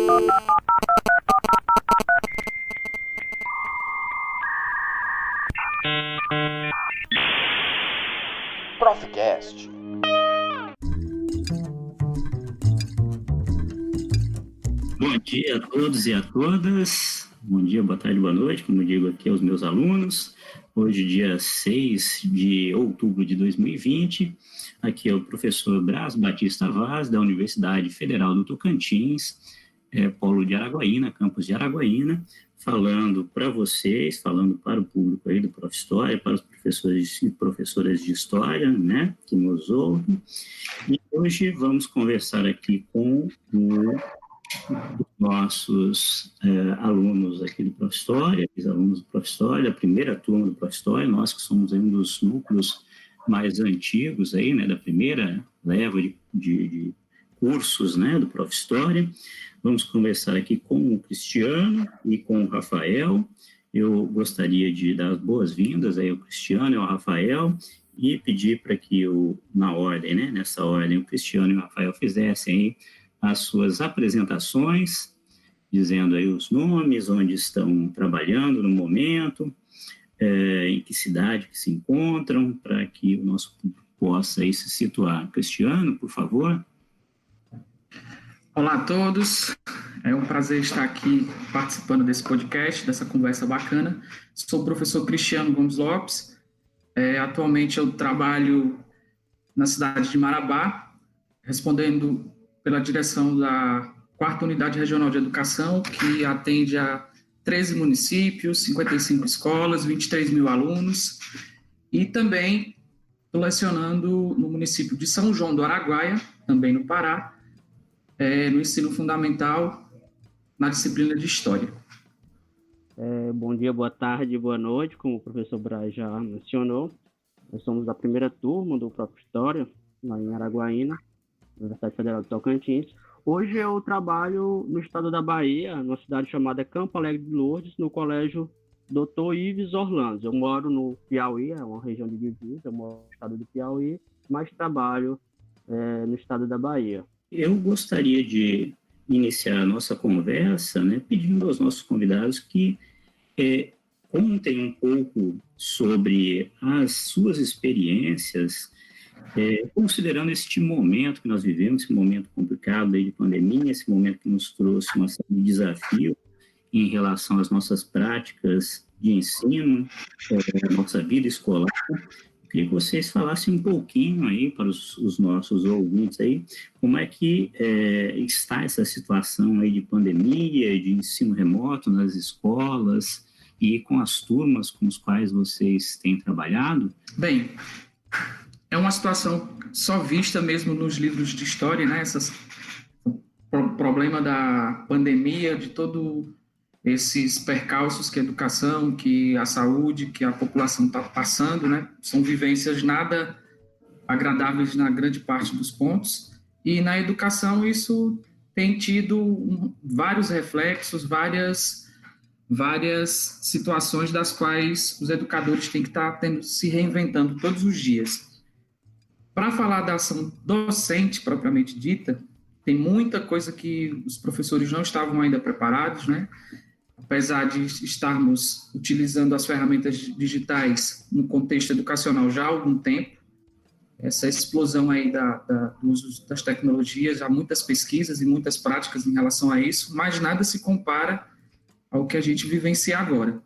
Profcast. Bom dia a todos e a todas. Bom dia, boa tarde, boa noite, como eu digo aqui aos meus alunos. Hoje, dia 6 de outubro de 2020, aqui é o professor Braz Batista Vaz, da Universidade Federal do Tocantins, Polo de Araguaína, campus de Araguaína, falando para vocês, falando para o público aí do Prof. História, para os professores e professoras de História, né, que nos ouvem. E hoje vamos conversar aqui com os nossos alunos aqui do Prof. História, os alunos do Prof. História, a primeira turma do Prof. História, nós que somos um dos núcleos mais antigos aí, né, da primeira leva de cursos, né, do Prof. História. Vamos conversar aqui com o Cristiano e com o Rafael. Eu gostaria de dar as boas-vindas aí ao Cristiano e ao Rafael e pedir para que, na ordem, né, nessa ordem, o Cristiano e o Rafael fizessem aí as suas apresentações, dizendo aí os nomes, onde estão trabalhando no momento, em que cidade que se encontram, para que o nosso público possa aí se situar. Cristiano, por favor. Olá a todos, é um prazer estar aqui participando desse podcast, dessa conversa bacana. Sou o professor Cristiano Gomes Lopes, atualmente eu trabalho na cidade de Marabá, respondendo pela direção da 4ª Unidade Regional de Educação, que atende a 13 municípios, 55 escolas, 23 mil alunos, e também estou lecionando no município de São João do Araguaia, também no Pará, no ensino fundamental, na disciplina de História. Bom dia, boa tarde, boa noite, como o professor Braz já mencionou. Nós somos da primeira turma do Prof. História, lá em Araguaína, Universidade Federal do Tocantins. Hoje eu trabalho no estado da Bahia, numa cidade chamada Campo Alegre de Lourdes, no colégio Dr. Ives Orlando. Eu moro no Piauí, é uma região de divisa, eu moro no estado do Piauí, mas trabalho no estado da Bahia. Eu gostaria de iniciar a nossa conversa, né, pedindo aos nossos convidados que contem um pouco sobre as suas experiências, considerando este momento que nós vivemos, esse momento complicado aí de pandemia, esse momento que nos trouxe uma série de desafios em relação às nossas práticas de ensino, nossa vida escolar. Eu queria que vocês falassem um pouquinho aí para os nossos ouvintes aí, como é que está essa situação aí de pandemia, de ensino remoto nas escolas e com as turmas com as quais vocês têm trabalhado? Bem, é uma situação só vista mesmo nos livros de história, né? O problema da pandemia, de todo esses percalços que a educação, que a saúde, que a população está passando, né? São vivências nada agradáveis na grande parte dos pontos. E na educação isso tem tido vários reflexos, várias situações das quais os educadores têm que estar se reinventando todos os dias. Para falar da ação docente propriamente dita, tem muita coisa que os professores não estavam ainda preparados, né? Apesar de estarmos utilizando as ferramentas digitais no contexto educacional já há algum tempo, essa explosão aí do uso das tecnologias, há muitas pesquisas e muitas práticas em relação a isso, mas nada se compara ao que a gente vivencia agora.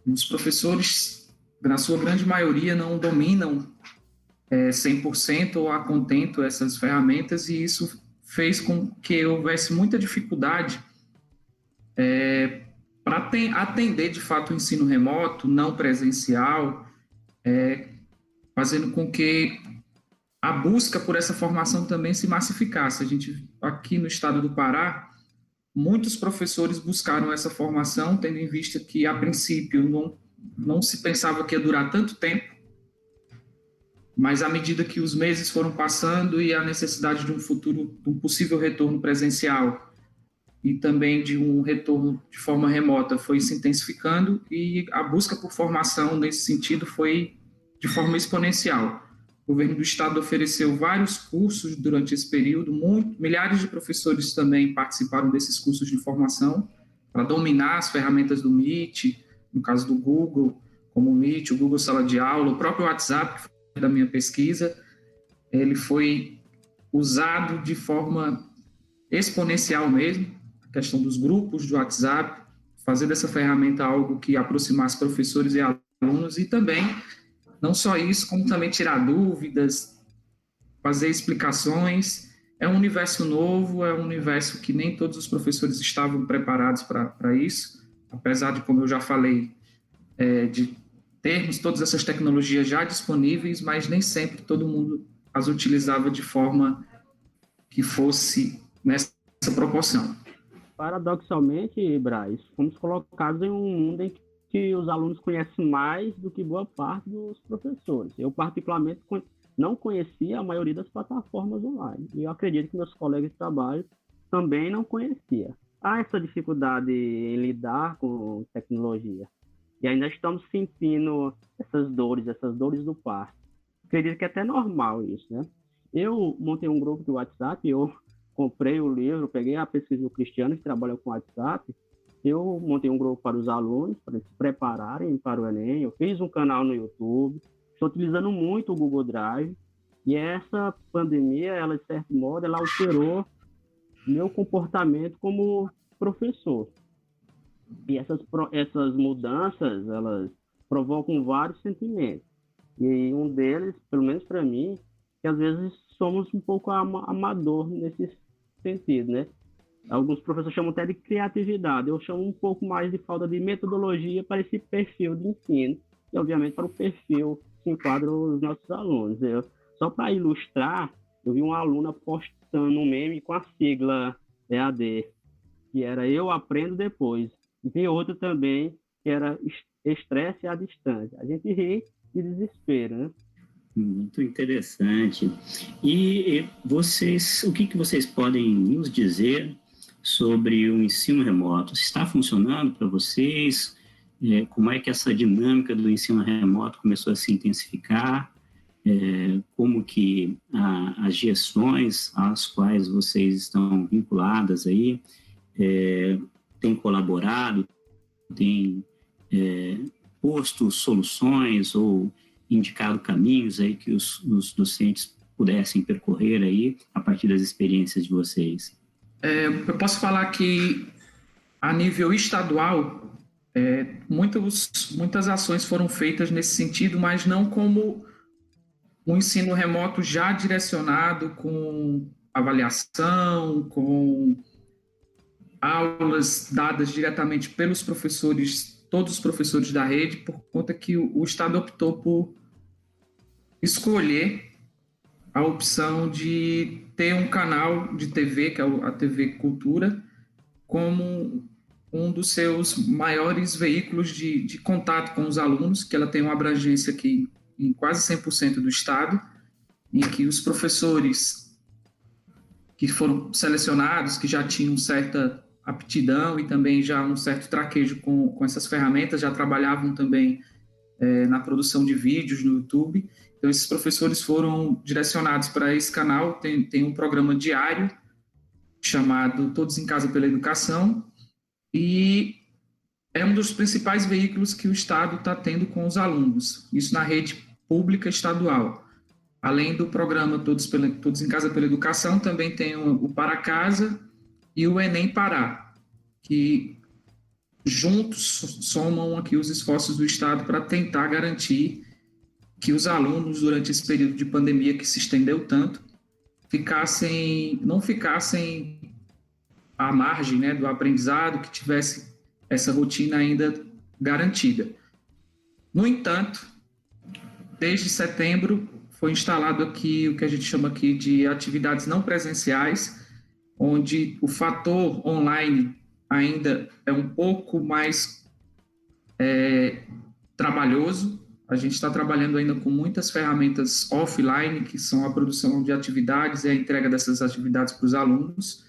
Os professores, na sua grande maioria, não dominam 100% ou a contento essas ferramentas, e isso fez com que houvesse muita dificuldade para atender, de fato, o ensino remoto, não presencial, fazendo com que a busca por essa formação também se massificasse. A gente, aqui no estado do Pará, muitos professores buscaram essa formação, tendo em vista que, a princípio, não se pensava que ia durar tanto tempo, mas à medida que os meses foram passando e a necessidade de um possível retorno presencial e também de um retorno de forma remota foi se intensificando, e a busca por formação nesse sentido foi de forma exponencial. O governo do estado ofereceu vários cursos durante esse período, milhares de professores também participaram desses cursos de formação para dominar as ferramentas do Meet, no caso do Google, como o Meet, o Google Sala de Aula, o próprio WhatsApp, que foi da minha pesquisa, ele foi usado de forma exponencial mesmo, a questão dos grupos do WhatsApp, fazer dessa ferramenta algo que aproximasse professores e alunos, e também, não só isso, como também tirar dúvidas, fazer explicações. É um universo novo, é um universo que nem todos os professores estavam preparados para isso, apesar de, como eu já falei, de termos todas essas tecnologias já disponíveis, mas nem sempre todo mundo as utilizava de forma que fosse nessa proporção. Paradoxalmente, Braz, fomos colocados em um mundo em que os alunos conhecem mais do que boa parte dos professores. Eu, particularmente, não conhecia a maioria das plataformas online. E eu acredito que meus colegas de trabalho também não conheciam. Há essa dificuldade em lidar com tecnologia. E ainda estamos sentindo essas dores do parto. Acredito que é até normal isso, né? Eu montei um grupo de WhatsApp, eu comprei o livro, peguei a pesquisa do Cristiano, que trabalha com WhatsApp. Eu montei um grupo para os alunos, para eles se prepararem para o Enem. Eu fiz um canal no YouTube. Estou utilizando muito o Google Drive. E essa pandemia, ela, de certo modo, ela alterou meu comportamento como professor. E essas mudanças, elas provocam vários sentimentos. E um deles, pelo menos para mim, que às vezes somos um pouco amador nesse sentido, né? Alguns professores chamam até de criatividade. Eu chamo um pouco mais de falta de metodologia para esse perfil de ensino. E, obviamente, para o perfil que se enquadra os nossos alunos. Só para ilustrar, eu vi uma aluna postando um meme com a sigla EAD, que era Eu Aprendo Depois. E vi outra também, que era Estresse à Distância. A gente ri de desespero, né? Muito interessante. E vocês, o que vocês podem nos dizer sobre o ensino remoto? Está funcionando para vocês? Como é que essa dinâmica do ensino remoto começou a se intensificar? Como que as gestões às quais vocês estão vinculadas aí têm colaborado, têm posto soluções ou indicado caminhos aí que os docentes pudessem percorrer aí a partir das experiências de vocês? Eu posso falar que, a nível estadual, muitas ações foram feitas nesse sentido, mas não como um ensino remoto já direcionado com avaliação, com aulas dadas diretamente pelos professores, todos os professores da rede, por conta que o Estado optou por escolher a opção de ter um canal de TV, que é a TV Cultura, como um dos seus maiores veículos de contato com os alunos, que ela tem uma abrangência aqui em quase 100% do estado, em que os professores que foram selecionados, que já tinham certa aptidão e também já um certo traquejo com essas ferramentas, já trabalhavam também na produção de vídeos no YouTube. Então, esses professores foram direcionados para esse canal. Tem um programa diário chamado Todos em Casa pela Educação, e é um dos principais veículos que o Estado está tendo com os alunos, isso na rede pública estadual. Além do programa Todos em Casa pela Educação, também tem o Para Casa e o Enem Pará, que juntos somam aqui os esforços do Estado para tentar garantir que os alunos, durante esse período de pandemia que se estendeu tanto, não ficassem à margem, né, do aprendizado, que tivesse essa rotina ainda garantida. No entanto, desde setembro foi instalado aqui o que a gente chama aqui de atividades não presenciais, onde o fator online ainda é um pouco mais trabalhoso. A gente está trabalhando ainda com muitas ferramentas offline, que são a produção de atividades e a entrega dessas atividades para os alunos.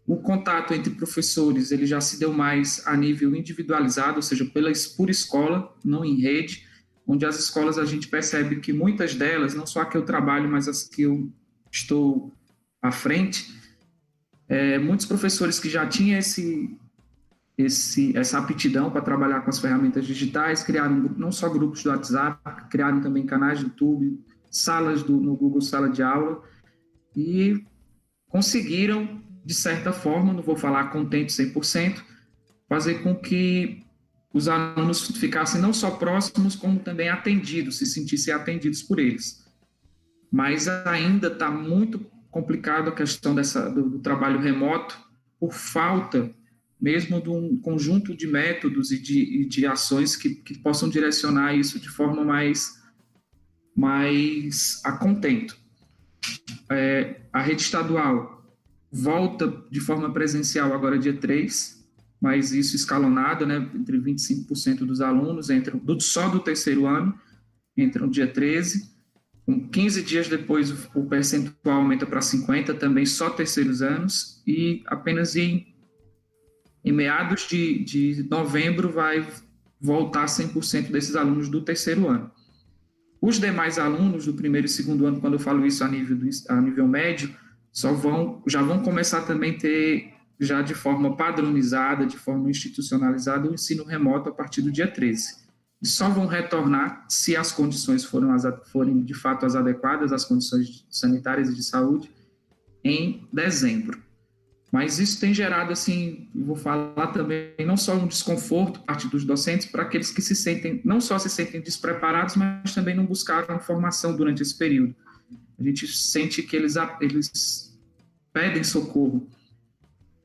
O contato entre professores ele já se deu mais a nível individualizado, ou seja, por escola, não em rede, onde as escolas a gente percebe que muitas delas, não só a que eu trabalho, mas as que eu estou à frente, muitos professores que já tinham essa aptidão para trabalhar com as ferramentas digitais, criaram não só grupos do WhatsApp, criaram também canais do YouTube, salas no Google Sala de Aula, e conseguiram, de certa forma, não vou falar contente 100%, fazer com que os alunos ficassem não só próximos, como também atendidos, se sentissem atendidos por eles. Mas ainda está muito complicado a questão do trabalho remoto, por falta mesmo de um conjunto de métodos e de ações que possam direcionar isso de forma mais a contento. A rede estadual volta de forma presencial agora dia 3, mas isso escalonado, né, entre 25% dos alunos entram, só do terceiro ano, entram dia 13, 15 dias depois o percentual aumenta para 50%, também só terceiros anos, e apenas em meados de novembro vai voltar 100% desses alunos do terceiro ano. Os demais alunos do primeiro e segundo ano, quando eu falo isso a nível médio, já vão começar também a ter, já de forma padronizada, de forma institucionalizada, o ensino remoto a partir do dia 13. E só vão retornar se as condições forem de fato as adequadas, as condições sanitárias e de saúde, em dezembro. Mas isso tem gerado, assim, vou falar também, não só um desconforto por parte dos docentes, para aqueles que não só se sentem despreparados, mas também não buscaram formação durante esse período. A gente sente que eles pedem socorro.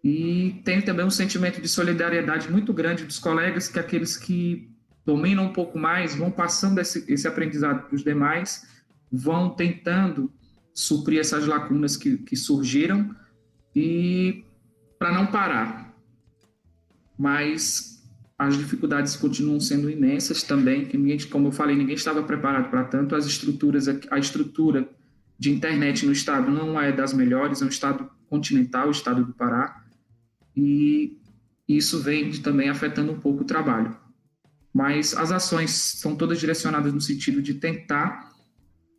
E tem também um sentimento de solidariedade muito grande dos colegas, que aqueles que dominam um pouco mais vão passando esse aprendizado para os demais, vão tentando suprir essas lacunas que surgiram, e para não parar. Mas as dificuldades continuam sendo imensas também, que como eu falei, ninguém estava preparado para tanto. A estrutura de internet no estado não é das melhores, é um estado continental, o estado do Pará, e isso vem também afetando um pouco o trabalho. Mas as ações são todas direcionadas no sentido de tentar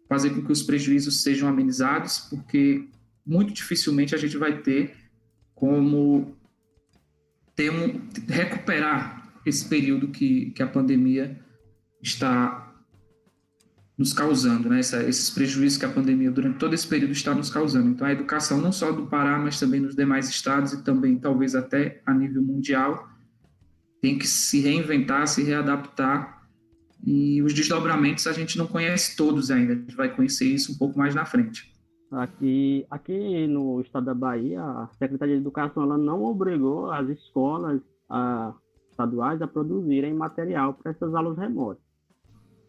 fazer com que os prejuízos sejam amenizados, porque muito dificilmente a gente vai ter como recuperar esse período que a pandemia está nos causando, né? Esses prejuízos que a pandemia durante todo esse período está nos causando. Então, a educação não só do Pará, mas também nos demais estados e também talvez até a nível mundial tem que se reinventar, se readaptar, e os desdobramentos a gente não conhece todos ainda, a gente vai conhecer isso um pouco mais na frente. Aqui no estado da Bahia, a Secretaria de Educação ela não obrigou as escolas estaduais a produzirem material para essas aulas remotas.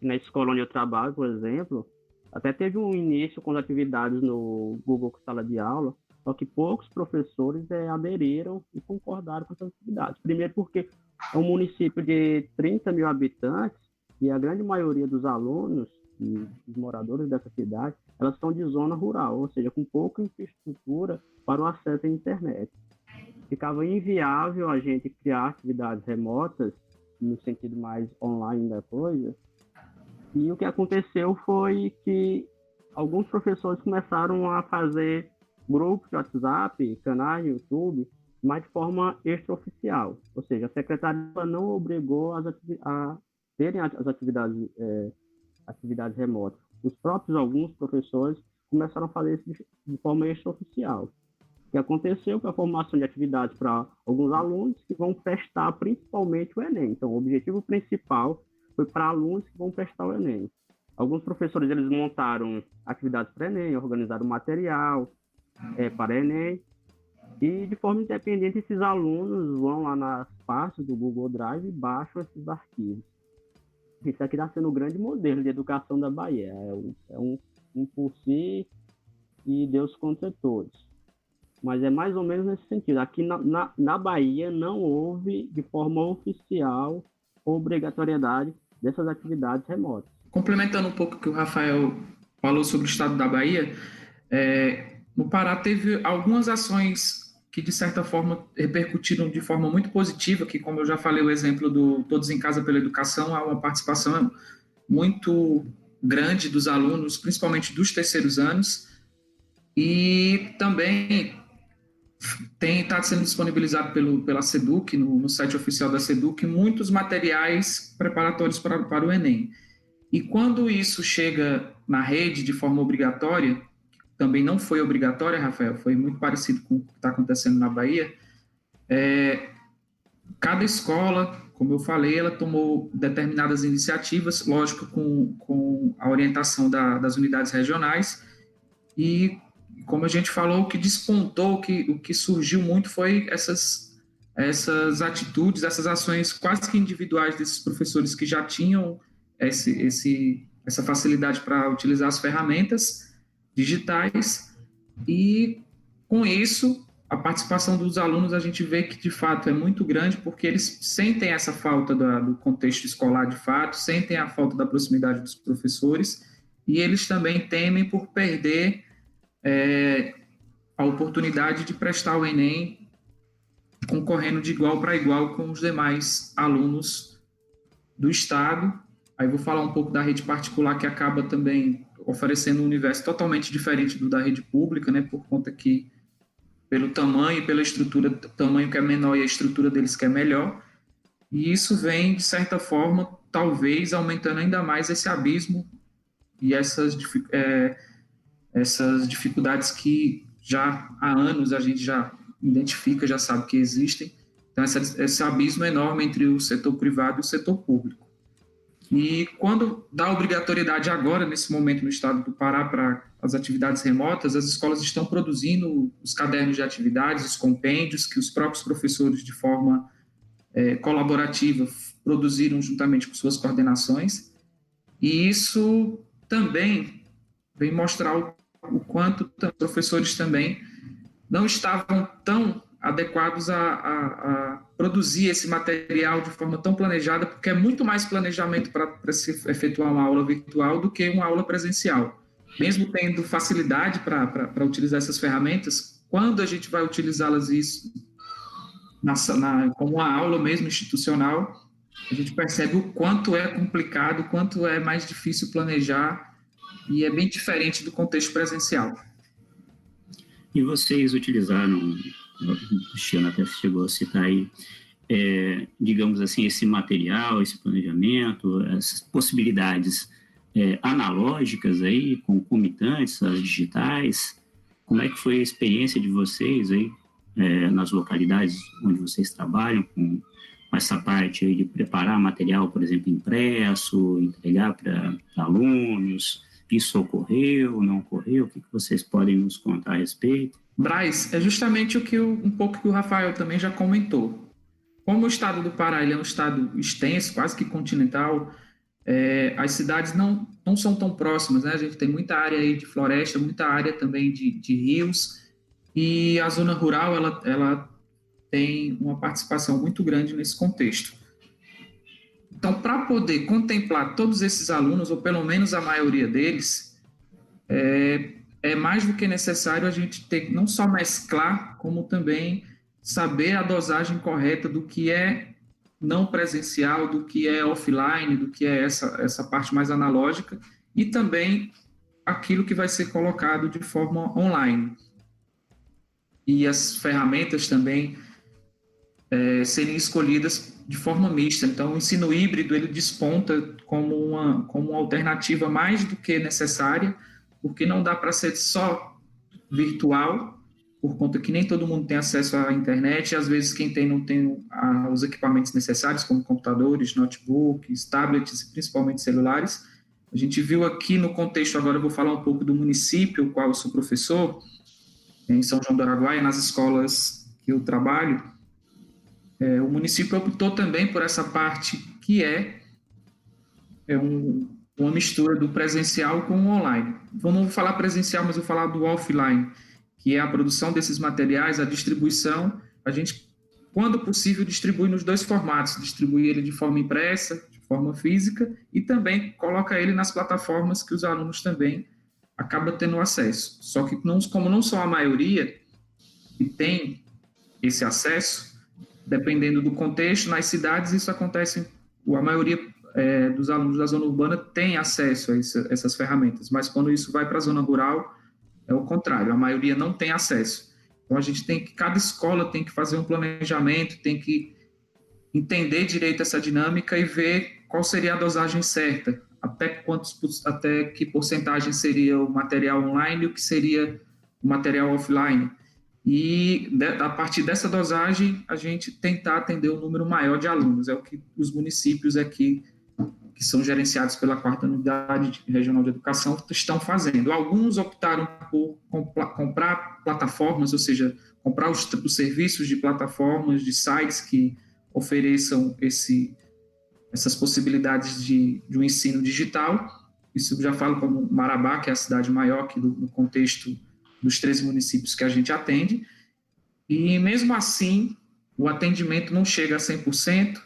Na escola onde eu trabalho, por exemplo, até teve um início com as atividades no Google Sala de Aula, só que poucos professores aderiram e concordaram com essas atividades. Primeiro porque é um município de 30 mil habitantes e a grande maioria dos alunos e os moradores dessa cidade, elas são de zona rural, ou seja, com pouca infraestrutura para o acesso à internet. Ficava inviável a gente criar atividades remotas, no sentido mais online da coisa, e o que aconteceu foi que alguns professores começaram a fazer grupos de WhatsApp, canais de YouTube, mas de forma extraoficial, ou seja, a secretaria não obrigou a terem as atividades remotas. Alguns professores começaram a fazer isso de forma extraoficial. O que aconteceu foi a formação de atividades para alguns alunos que vão prestar principalmente o Enem. Então, o objetivo principal foi para alunos que vão prestar o Enem. Alguns professores eles montaram atividades para Enem, organizaram material para Enem, e de forma independente esses alunos vão lá nas pastas do Google Drive e baixam esses arquivos. Isso aqui está sendo o grande modelo de educação da Bahia. É um por si e Deus contra todos. Mas é mais ou menos nesse sentido. Aqui na Bahia não houve, de forma oficial, obrigatoriedade dessas atividades remotas. Complementando um pouco o que o Rafael falou sobre o estado da Bahia, no Pará teve algumas ações que, de certa forma, repercutiram de forma muito positiva, que, como eu já falei, o exemplo do Todos em Casa pela Educação, há uma participação muito grande dos alunos, principalmente dos terceiros anos, e também está sendo disponibilizado pela SEDUC, no site oficial da SEDUC, muitos materiais preparatórios para o Enem. E quando isso chega na rede de forma obrigatória, também não foi obrigatória, Rafael, foi muito parecido com o que está acontecendo na Bahia, cada escola, como eu falei, ela tomou determinadas iniciativas, lógico, com a orientação das unidades regionais, e como a gente falou, o que despontou, o que surgiu muito foi essas atitudes, essas ações quase que individuais desses professores que já tinham essa facilidade para utilizar as ferramentas digitais, e com isso a participação dos alunos a gente vê que de fato é muito grande, porque eles sentem essa falta do contexto escolar de fato, sentem a falta da proximidade dos professores, e eles também temem por perder a oportunidade de prestar o Enem concorrendo de igual para igual com os demais alunos do Estado. Aí vou falar um pouco da rede particular, que acaba também oferecendo um universo totalmente diferente do da rede pública, né, por conta que, pelo tamanho e pela estrutura, o tamanho que é menor e a estrutura deles que é melhor, e isso vem, de certa forma, talvez aumentando ainda mais esse abismo e essas dificuldades que já há anos a gente já identifica, já sabe que existem. Então, esse abismo enorme entre o setor privado e o setor público. E quando dá obrigatoriedade agora, nesse momento no estado do Pará, para as atividades remotas, as escolas estão produzindo os cadernos de atividades, os compêndios que os próprios professores, de forma colaborativa, produziram juntamente com suas coordenações. E isso também vem mostrar o quanto os professores também não estavam tão adequados a produzir esse material de forma tão planejada, porque é muito mais planejamento para se efetuar uma aula virtual do que uma aula presencial. Mesmo tendo facilidade para utilizar essas ferramentas, quando a gente vai utilizá-las como uma aula mesmo institucional, a gente percebe o quanto é complicado, o quanto é mais difícil planejar, e é bem diferente do contexto presencial. E vocês utilizaram, o Cristiano até chegou a citar aí, digamos assim, esse material, esse planejamento, essas possibilidades analógicas aí, concomitantes às digitais. Como é que foi a experiência de vocês aí nas localidades onde vocês trabalham com essa parte aí de preparar material, por exemplo, impresso, entregar para alunos? Isso ocorreu, não ocorreu? O que vocês podem nos contar a respeito? Braz, é justamente um pouco que o Rafael também já comentou. Como o estado do Pará ele é um estado extenso, quase que continental, as cidades não são tão próximas, né? A gente tem muita área aí de floresta, muita área também de rios, e a zona rural ela tem uma participação muito grande nesse contexto. Então, para poder contemplar todos esses alunos, ou pelo menos a maioria deles, é mais do que necessário a gente ter não só mesclar, como também saber a dosagem correta do que é não presencial, do que é offline, do que é essa parte mais analógica, e também aquilo que vai ser colocado de forma online. E as ferramentas também serem escolhidas de forma mista. Então, o ensino híbrido ele desponta como uma alternativa mais do que necessária, porque não dá para ser só virtual, por conta que nem todo mundo tem acesso à internet, e às vezes quem tem não tem os equipamentos necessários, como computadores, notebooks, tablets e principalmente celulares. A gente viu aqui no contexto, agora eu vou falar um pouco do município, o qual eu sou professor, em São João do Araguaia, nas escolas que eu trabalho. O município optou também por essa parte que uma mistura do presencial com o online. Então, não vou falar presencial, mas vou falar do offline, que é a produção desses materiais, a distribuição. A gente, quando possível, distribui nos dois formatos, distribui ele de forma impressa, de forma física, e também coloca ele nas plataformas que os alunos também acabam tendo acesso. Só que, como não são a maioria que tem esse acesso, dependendo do contexto, nas cidades isso acontece, a maioria dos alunos da zona urbana têm acesso a essas ferramentas, mas quando isso vai para a zona rural, é o contrário, a maioria não tem acesso. Então, cada escola tem que fazer um planejamento, tem que entender direito essa dinâmica e ver qual seria a dosagem certa, até que porcentagem seria o material online e o que seria o material offline. E, a partir dessa dosagem, a gente tentar atender um número maior de alunos. É o que os municípios aqui, que são gerenciados pela 4ª Unidade Regional de Educação, estão fazendo. Alguns optaram por comprar plataformas, ou seja, comprar os serviços de plataformas, de sites que ofereçam essas possibilidades de um ensino digital. Isso eu já falo como Marabá, que é a cidade maior aqui no contexto dos 13 municípios que a gente atende, e mesmo assim o atendimento não chega a 100%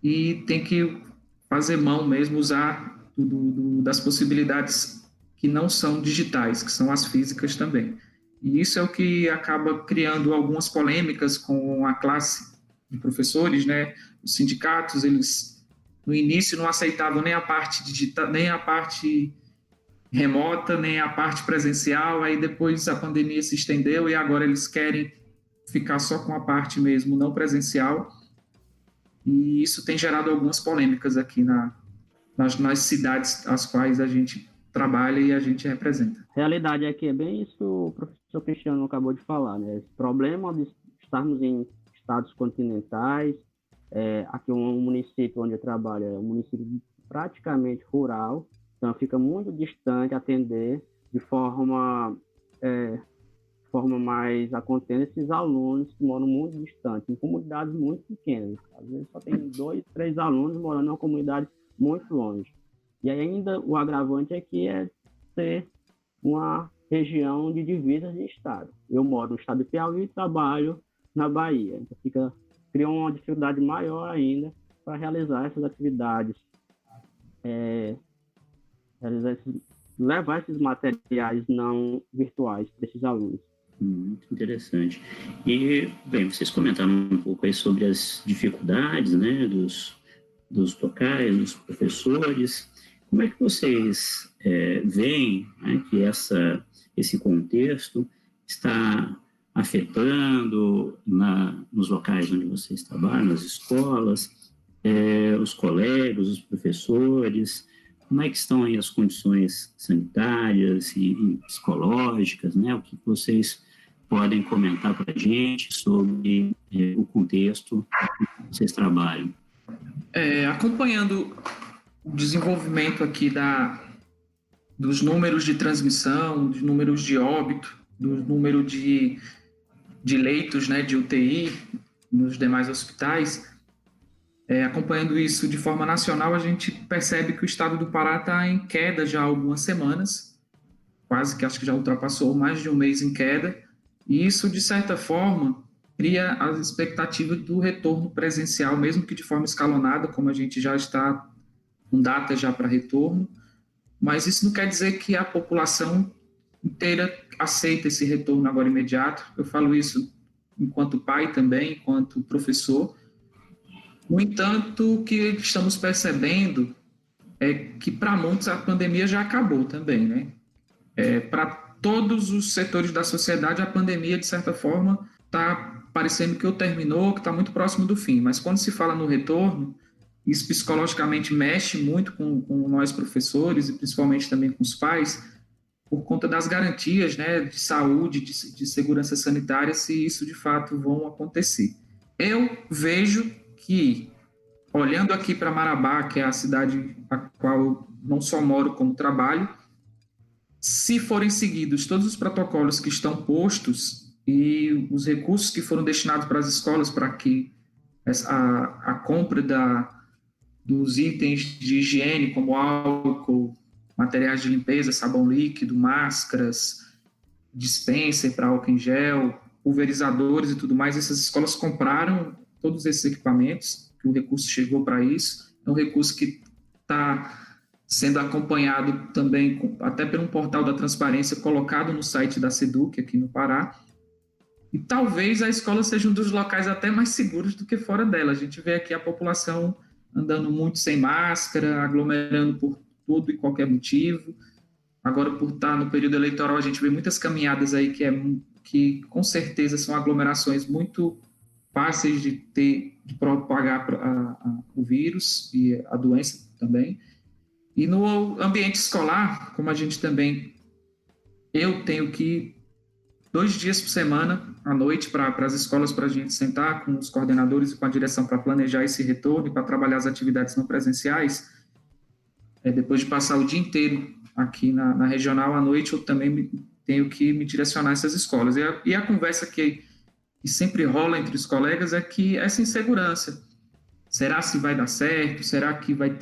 e tem que fazer mão mesmo, usar das possibilidades que não são digitais, que são as físicas também. E isso é o que acaba criando algumas polêmicas com a classe de professores, né? Os sindicatos, eles no início não aceitavam nem a parte digital, nem a parte remota, nem a parte presencial, aí depois a pandemia se estendeu e agora eles querem ficar só com a parte mesmo não presencial, e isso tem gerado algumas polêmicas aqui nas cidades às quais a gente trabalha e a gente representa. A realidade é que é bem isso que o professor Cristiano acabou de falar, né? Esse problema de estarmos em estados continentais, aqui um município onde eu trabalho é um município praticamente rural, então fica muito distante atender de forma mais a conter esses alunos que moram muito distantes, em comunidades muito pequenas. Às vezes só tem 2, 3 alunos morando em uma comunidade muito longe. E ainda o agravante aqui é ser uma região de divisas de estado. Eu moro no estado de Piauí e trabalho na Bahia. Então cria uma dificuldade maior ainda para realizar essas atividades, levar esses materiais não virtuais para esses alunos. Muito interessante. E, bem, vocês comentaram um pouco aí sobre as dificuldades, né, dos locais, dos professores. Como é que vocês veem, né, que esse contexto está afetando nos locais onde vocês trabalham, nas escolas, os colegas, os professores? Como é que estão aí as condições sanitárias e psicológicas, né? O que vocês podem comentar para a gente sobre o contexto que vocês trabalham? Acompanhando o desenvolvimento aqui dos números de transmissão, dos números de óbito, do número de leitos, né, de UTI nos demais hospitais, acompanhando isso de forma nacional, a gente percebe que o estado do Pará está em queda já há algumas semanas, quase que acho que já ultrapassou mais de um mês em queda, e isso, de certa forma, cria as expectativas do retorno presencial, mesmo que de forma escalonada, como a gente já está com data já para retorno, mas isso não quer dizer que a população inteira aceita esse retorno agora imediato. Eu falo isso enquanto pai também, enquanto professor. No entanto, o que estamos percebendo é que para muitos a pandemia já acabou também, né? Para todos os setores da sociedade, a pandemia, de certa forma, está parecendo que terminou, que está muito próximo do fim. Mas quando se fala no retorno, isso psicologicamente mexe muito com nós professores e principalmente também com os pais, por conta das garantias, né, de saúde, de segurança sanitária, se isso de fato vão acontecer. Eu vejo que, olhando aqui para Marabá, que é a cidade a qual eu não só moro como trabalho, se forem seguidos todos os protocolos que estão postos e os recursos que foram destinados para as escolas para que a compra dos itens de higiene, como álcool, materiais de limpeza, sabão líquido, máscaras, dispenser para álcool em gel, pulverizadores e tudo mais, essas escolas compraram todos esses equipamentos, que o recurso chegou para isso. É um recurso que está sendo acompanhado também até pelo portal da transparência colocado no site da SEDUC aqui no Pará. E talvez a escola seja um dos locais até mais seguros do que fora dela. A gente vê aqui a população andando muito sem máscara, aglomerando por todo e qualquer motivo. Agora, por estar no período eleitoral, a gente vê muitas caminhadas aí que com certeza são aglomerações muito fáceis de propagar o vírus e a doença também. E no ambiente escolar, como a gente também, eu tenho que ir 2 dias por semana, à noite, para as escolas, para a gente sentar com os coordenadores e com a direção para planejar esse retorno e para trabalhar as atividades não presenciais. Depois de passar o dia inteiro aqui na regional, à noite, eu também tenho que me direcionar a essas escolas. E a conversa que sempre rola entre os colegas é que essa insegurança. Será se vai dar certo? Será que vai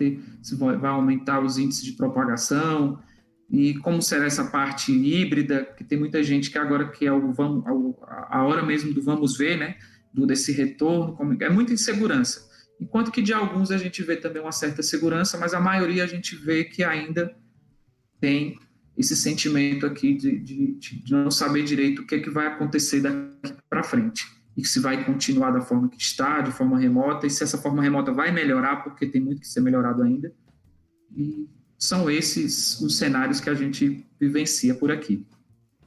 aumentar os índices de propagação? E como será essa parte híbrida? Que tem muita gente que agora que é a hora mesmo do vamos ver, né? Desse retorno, é muita insegurança. Enquanto que de alguns a gente vê também uma certa segurança, mas a maioria a gente vê que ainda tem esse sentimento aqui de não saber direito o que é que vai acontecer daqui para frente. E se vai continuar da forma que está, de forma remota, e se essa forma remota vai melhorar, porque tem muito que ser melhorado ainda. E são esses os cenários que a gente vivencia por aqui.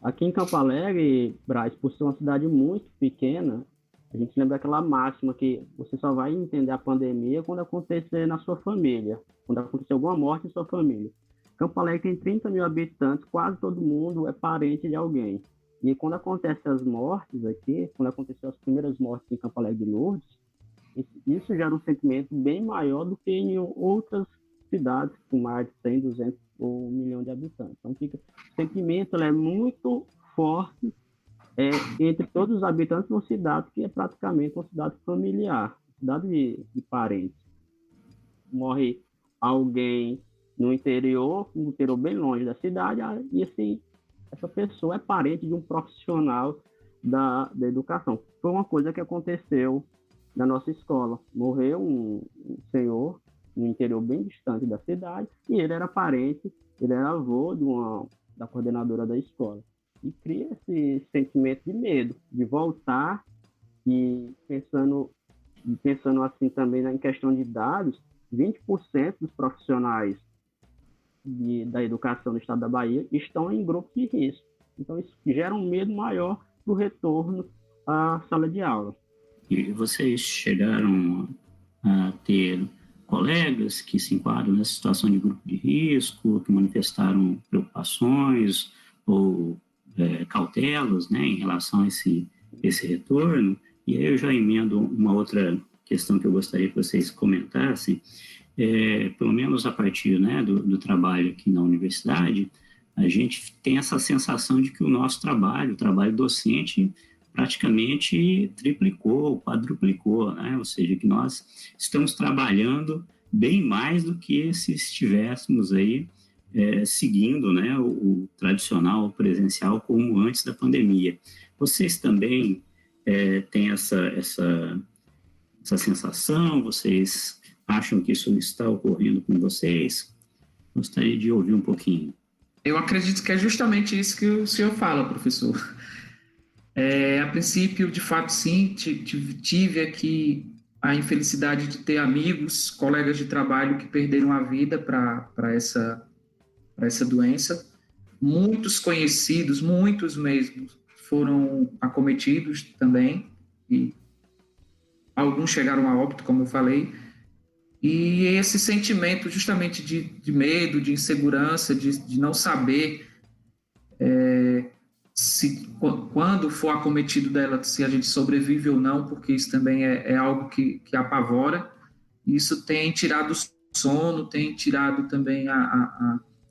Aqui em Campo Alegre, Braz, por ser uma cidade muito pequena, a gente lembra aquela máxima que você só vai entender a pandemia quando acontecer na sua família, quando acontecer alguma morte em sua família. Campo Alegre tem 30 mil habitantes, quase todo mundo é parente de alguém. E quando acontecem as mortes aqui, quando aconteceram as primeiras mortes em Campo Alegre de Lourdes, isso gera um sentimento bem maior do que em outras cidades com mais de 100, 200 ou 1 milhão de habitantes. Então, o sentimento é muito forte entre todos os habitantes de uma cidade que é praticamente uma cidade familiar, cidade de parentes. Morre alguém no interior bem longe da cidade, e assim, essa pessoa é parente de um profissional da educação. Foi uma coisa que aconteceu na nossa escola. Morreu um senhor no interior bem distante da cidade, e ele era parente, ele era avô da coordenadora da escola. E cria esse sentimento de medo, de voltar, e pensando assim também em questão de dados, 20% dos profissionais da educação no estado da Bahia estão em grupos de risco. Então, isso gera um medo maior para o retorno à sala de aula. E vocês chegaram a ter colegas que se enquadram nessa situação de grupo de risco, que manifestaram preocupações ou cautelas, né, em relação a esse retorno? E aí eu já emendo uma outra questão que eu gostaria que vocês comentassem. Pelo menos a partir, né, do trabalho aqui na universidade, a gente tem essa sensação de que o nosso trabalho, o trabalho docente, praticamente triplicou, quadruplicou, né? Ou seja, que nós estamos trabalhando bem mais do que se estivéssemos aí seguindo, né, o tradicional presencial como antes da pandemia. Vocês também têm essa sensação? Vocês acham que isso está ocorrendo com vocês? Gostaria de ouvir um pouquinho. Eu acredito que é justamente isso que o senhor fala, professor. A princípio, de fato, sim, tive aqui a infelicidade de ter amigos, colegas de trabalho que perderam a vida para essa doença. Muitos conhecidos, muitos mesmo, foram acometidos também, e alguns chegaram a óbito, como eu falei. E esse sentimento justamente de medo, de insegurança, de não saber quando for acometido dela, se a gente sobrevive ou não, porque isso também é algo que apavora. Isso tem tirado o sono, tem tirado também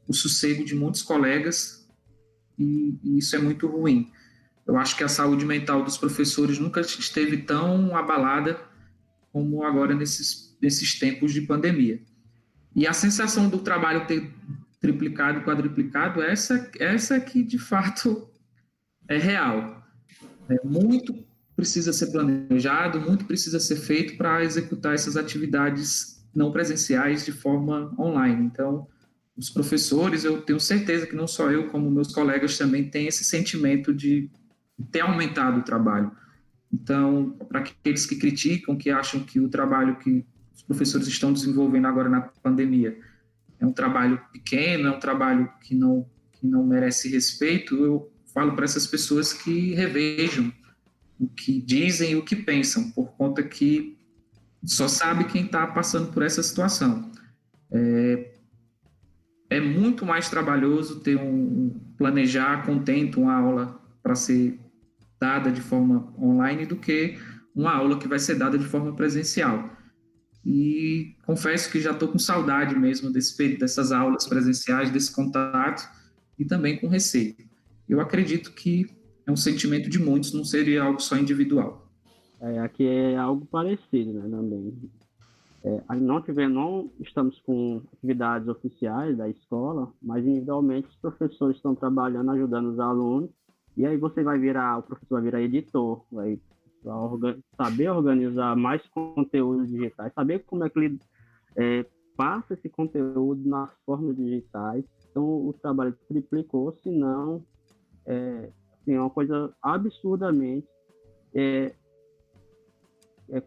o sossego de muitos colegas, e isso é muito ruim. Eu acho que a saúde mental dos professores nunca esteve tão abalada como agora nesses tempos de pandemia. E a sensação do trabalho ter triplicado, quadruplicado, essa que de fato é real. Muito precisa ser planejado, muito precisa ser feito para executar essas atividades não presenciais de forma online. Então, os professores, eu tenho certeza que não só eu, como meus colegas também têm esse sentimento de ter aumentado o trabalho. Então, para aqueles que criticam, que acham que o trabalho que os professores estão desenvolvendo agora na pandemia é um trabalho pequeno, é um trabalho que não merece respeito, eu falo para essas pessoas que revejam o que dizem e o que pensam, por conta que só sabe quem está passando por essa situação. É muito mais trabalhoso planejar com tempo uma aula para ser dada de forma online do que uma aula que vai ser dada de forma presencial. E confesso que já estou com saudade mesmo dessas aulas presenciais, desse contato, e também com receio. Eu acredito que é um sentimento de muitos, não seria algo só individual. Aqui é algo parecido, né, também. Não estamos com atividades oficiais da escola, mas individualmente os professores estão trabalhando, ajudando os alunos, e aí o professor vai virar editor, vai saber organizar mais conteúdos digitais, saber como é que ele passa esse conteúdo nas formas digitais. Então, o trabalho triplicou, se não, é uma coisa absurdamente.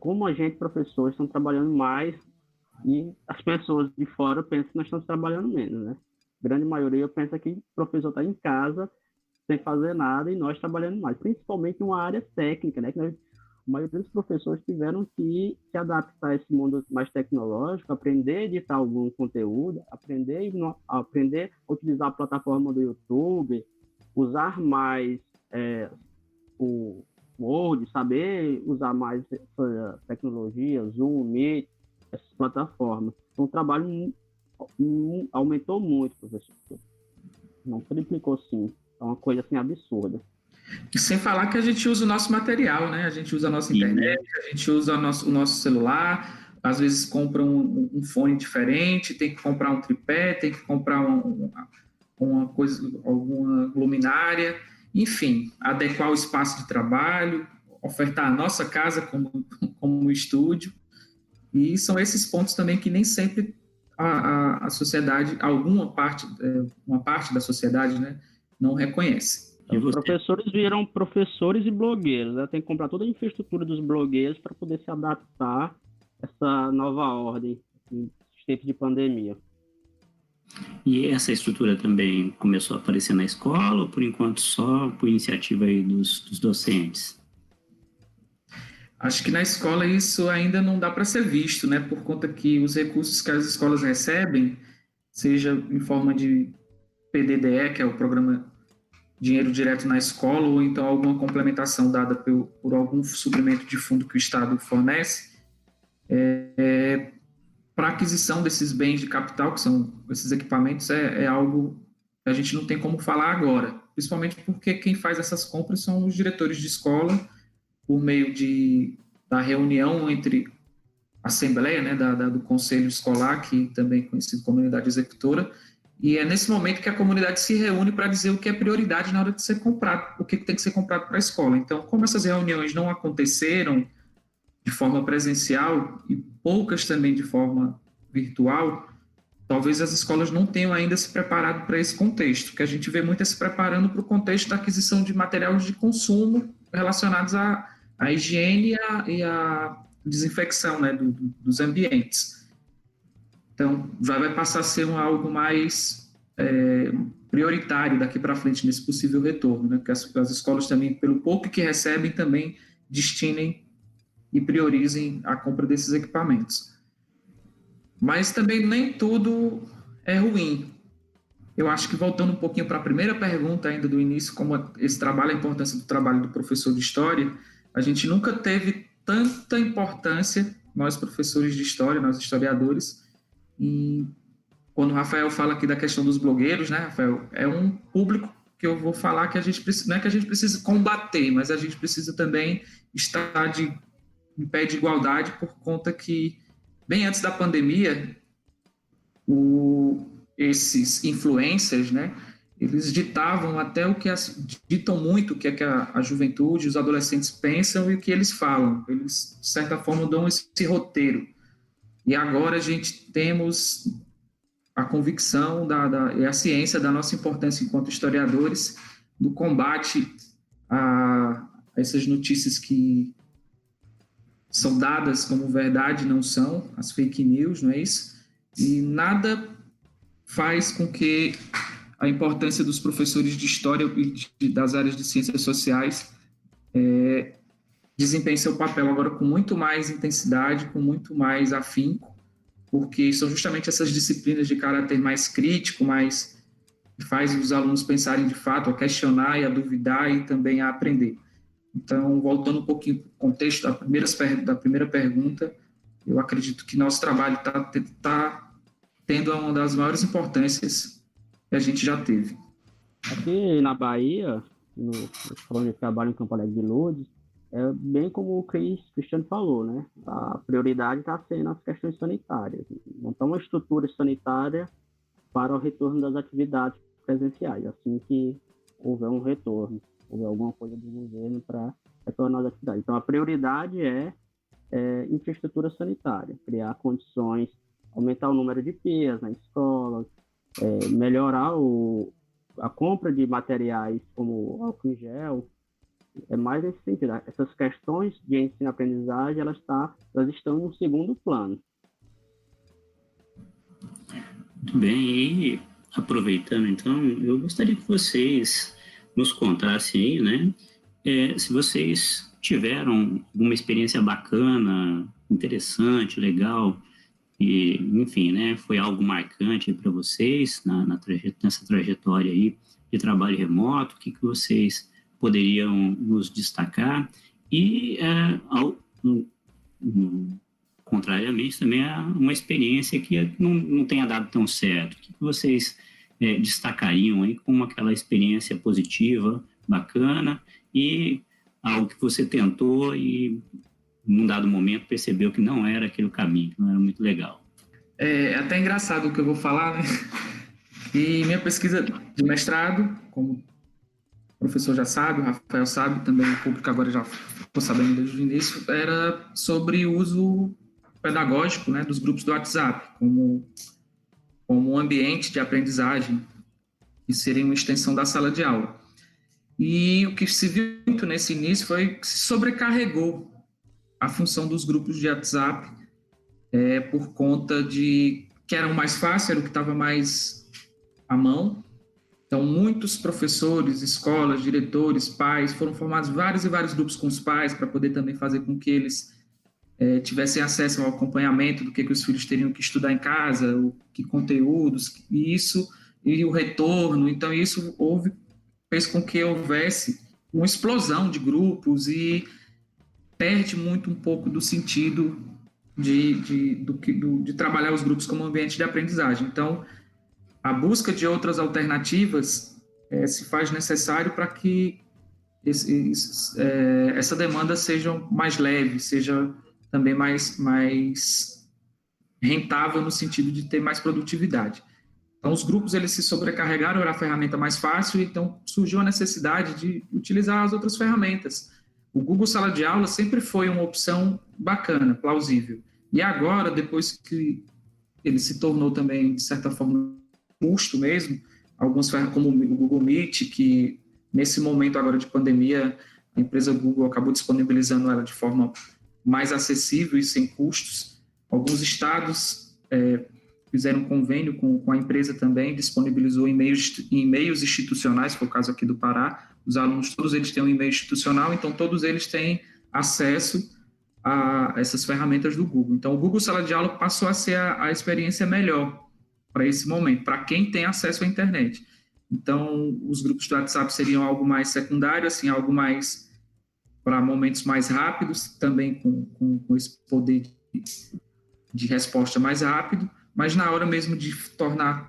Como a gente, professores, estão trabalhando mais e as pessoas de fora pensam que nós estamos trabalhando menos, né? A grande maioria pensa que o professor está em casa sem fazer nada e nós trabalhando mais, principalmente em uma área técnica, né? Que a maioria dos professores tiveram que se adaptar a esse mundo mais tecnológico, aprender a editar algum conteúdo, aprender a utilizar a plataforma do YouTube, usar mais o Word, saber usar mais essa tecnologia, Zoom, Meet, essas plataformas. Então, o trabalho aumentou muito, professor. Não triplicou, sim. É uma coisa assim absurda. E sem falar que a gente usa o nosso material, né? A gente usa a nossa internet, a gente usa o nosso celular, às vezes compra um fone diferente, tem que comprar um tripé, tem que comprar uma coisa, alguma luminária, enfim, adequar o espaço de trabalho, ofertar a nossa casa como um estúdio. E são esses pontos também que nem sempre a sociedade, uma parte da sociedade, né, não reconhece. Os professores viram professores e blogueiros, né? Tem que comprar toda a infraestrutura dos blogueiros para poder se adaptar a essa nova ordem em tempos de pandemia. E essa estrutura também começou a aparecer na escola ou, por enquanto, só por iniciativa aí dos docentes? Acho que na escola isso ainda não dá para ser visto, né? Por conta que os recursos que as escolas recebem, seja em forma de PDDE, que é o Programa Dinheiro Direto na Escola, ou então alguma complementação dada por algum suprimento de fundo que o Estado fornece, para aquisição desses bens de capital, que são esses equipamentos, é algo que a gente não tem como falar agora, principalmente porque quem faz essas compras são os diretores de escola, por meio da reunião entre a Assembleia, né, do Conselho Escolar, que também é conhecido como Unidade Executora, e é nesse momento que a comunidade se reúne para dizer o que é prioridade na hora de ser comprado, o que tem que ser comprado para a escola. Então, como essas reuniões não aconteceram de forma presencial e poucas também de forma virtual, talvez as escolas não tenham ainda se preparado para esse contexto, que a gente vê muito se preparando para o contexto da aquisição de materiais de consumo relacionados à higiene e à desinfecção, né, dos ambientes. Então, vai passar a ser algo mais prioritário daqui para frente nesse possível retorno, né? Porque as escolas também, pelo pouco que recebem, também destinem e priorizem a compra desses equipamentos. Mas também nem tudo é ruim. Eu acho que, voltando um pouquinho para a primeira pergunta ainda do início, como esse trabalho, a importância do trabalho do professor de História, a gente nunca teve tanta importância, nós professores de História, nós historiadores, e quando o Rafael fala aqui da questão dos blogueiros, né, Rafael, é um público que eu vou falar que a gente precisa, não é que a gente precisa combater, mas a gente precisa também estar em pé de igualdade, por conta que, bem antes da pandemia, esses influencers, né, eles ditavam até ditam muito o que é que a juventude, os adolescentes pensam e o que eles falam. Eles, de certa forma, dão esse roteiro. E agora a gente temos a convicção e a ciência da nossa importância enquanto historiadores do combate a essas notícias que são dadas como verdade, não são, as fake news, não é isso? E nada faz com que a importância dos professores de história e das áreas de ciências sociais desempenhem seu papel agora com muito mais intensidade, com muito mais afinco, porque são justamente essas disciplinas de caráter mais crítico, mais que faz os alunos pensarem de fato, a questionar e a duvidar e também a aprender. Então, voltando um pouquinho para o contexto da primeira pergunta, eu acredito que nosso trabalho está tendo uma das maiores importâncias que a gente já teve. Aqui na Bahia, falando de trabalho em Campo Alegre de Lourdes, é bem como o Cristiano falou, né? A prioridade está sendo as questões sanitárias. Montar uma estrutura sanitária para o retorno das atividades presenciais, assim que houver um retorno, houver alguma coisa do governo para retornar às atividades. Então, a prioridade é infraestrutura sanitária, criar condições, aumentar o número de PIAs nas escolas, melhorar a compra de materiais como álcool em gel, mais nesse sentido. Essas questões de ensino-aprendizagem, elas estão no segundo plano. Muito bem, e aproveitando então, eu gostaria que vocês nos contassem aí, né, se vocês tiveram alguma experiência bacana, interessante, legal, e, enfim, né, foi algo marcante para vocês nessa trajetória aí de trabalho remoto, o que vocês poderiam nos destacar? E, contrariamente, também há uma experiência que não tenha dado tão certo. O que vocês destacariam aí como aquela experiência positiva, bacana, e algo que você tentou e, num dado momento, percebeu que não era aquele caminho, que não era muito legal? É até engraçado o que eu vou falar, né? E minha pesquisa de mestrado, como o professor já sabe, o Rafael sabe, também o público agora já ficou sabendo desde o início, era sobre o uso pedagógico, né, dos grupos do WhatsApp como um ambiente de aprendizagem que seria uma extensão da sala de aula. E o que se viu muito nesse início foi que se sobrecarregou a função dos grupos de WhatsApp por conta de que era o mais fácil, era o que estava mais à mão. Então, muitos professores, escolas, diretores, pais, foram formados vários e vários grupos com os pais para poder também fazer com que eles tivessem acesso ao acompanhamento do que os filhos teriam que estudar em casa, que conteúdos, e o retorno. Então, isso fez com que houvesse uma explosão de grupos e perde muito um pouco do sentido de trabalhar os grupos como ambiente de aprendizagem. Então, a busca de outras alternativas se faz necessário para que essa demanda seja mais leve, seja também mais rentável no sentido de ter mais produtividade. Então, os grupos eles se sobrecarregaram, era a ferramenta mais fácil, então surgiu a necessidade de utilizar as outras ferramentas. O Google Sala de Aula sempre foi uma opção bacana, plausível. E agora, depois que ele se tornou também, de certa forma, custo mesmo, algumas ferramentas como o Google Meet, que nesse momento agora de pandemia, a empresa Google acabou disponibilizando ela de forma mais acessível e sem custos. Alguns estados fizeram um convênio com a empresa também, disponibilizou e-mails institucionais, foi o caso aqui do Pará. Os alunos, todos eles têm um e-mail institucional, então todos eles têm acesso a essas ferramentas do Google. Então, o Google Sala de Aula passou a ser a experiência melhor para esse momento, para quem tem acesso à internet. Então, os grupos do WhatsApp seriam algo mais secundário, assim, algo mais para momentos mais rápidos, também com esse poder de resposta mais rápido, mas na hora mesmo de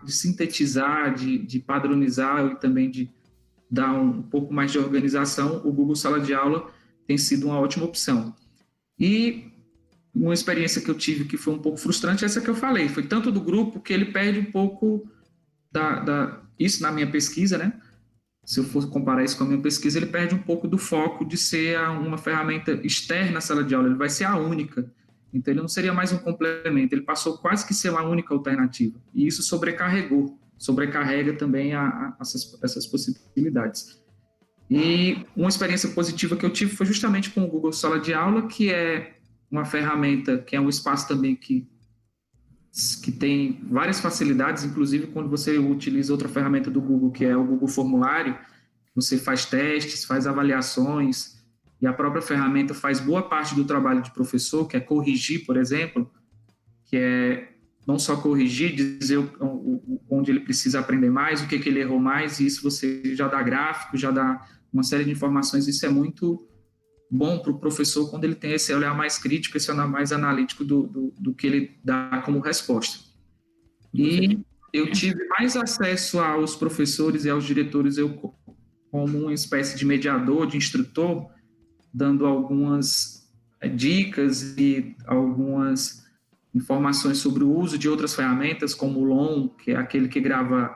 sintetizar, de padronizar e também de dar um pouco mais de organização, o Google Sala de Aula tem sido uma ótima opção. E uma experiência que eu tive que foi um pouco frustrante, essa que eu falei, foi tanto do grupo que ele perde um pouco isso na minha pesquisa, né? Se eu for comparar isso com a minha pesquisa, ele perde um pouco do foco de ser uma ferramenta externa à sala de aula, ele vai ser a única. Então, ele não seria mais um complemento, ele passou quase que ser uma única alternativa. E isso sobrecarrega também essas possibilidades. E uma experiência positiva que eu tive foi justamente com o Google Sala de Aula, que é uma ferramenta que é um espaço também que tem várias facilidades, inclusive quando você utiliza outra ferramenta do Google, que é o Google Formulário, você faz testes, faz avaliações, e a própria ferramenta faz boa parte do trabalho de professor, que é corrigir, por exemplo, que é não só corrigir, dizer onde ele precisa aprender mais, o que ele errou mais, e isso você já dá gráfico, já dá uma série de informações. Isso é muito bom para o professor quando ele tem esse olhar mais crítico, esse olhar mais analítico do que ele dá como resposta. E eu tive mais acesso aos professores e aos diretores, eu como uma espécie de mediador, de instrutor, dando algumas dicas e algumas informações sobre o uso de outras ferramentas, como o LOM, que é aquele que grava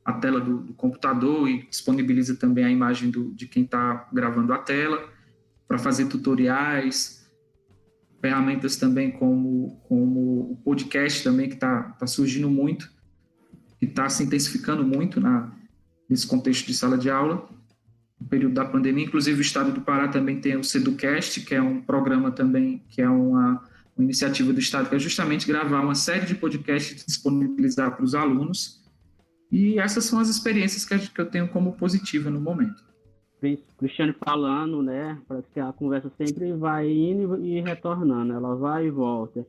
a tela do computador e disponibiliza também a imagem de quem está gravando a tela, para fazer tutoriais, ferramentas também como o podcast também, que está surgindo muito, que está se intensificando muito nesse contexto de sala de aula, no período da pandemia. Inclusive, o Estado do Pará também tem o Seducast, que é um programa também, que é uma iniciativa do Estado, que é justamente gravar uma série de podcasts e disponibilizar para os alunos. E essas são as experiências que eu tenho como positiva no momento. Cristiano falando, né? Parece que a conversa sempre vai indo e retornando, ela vai e volta.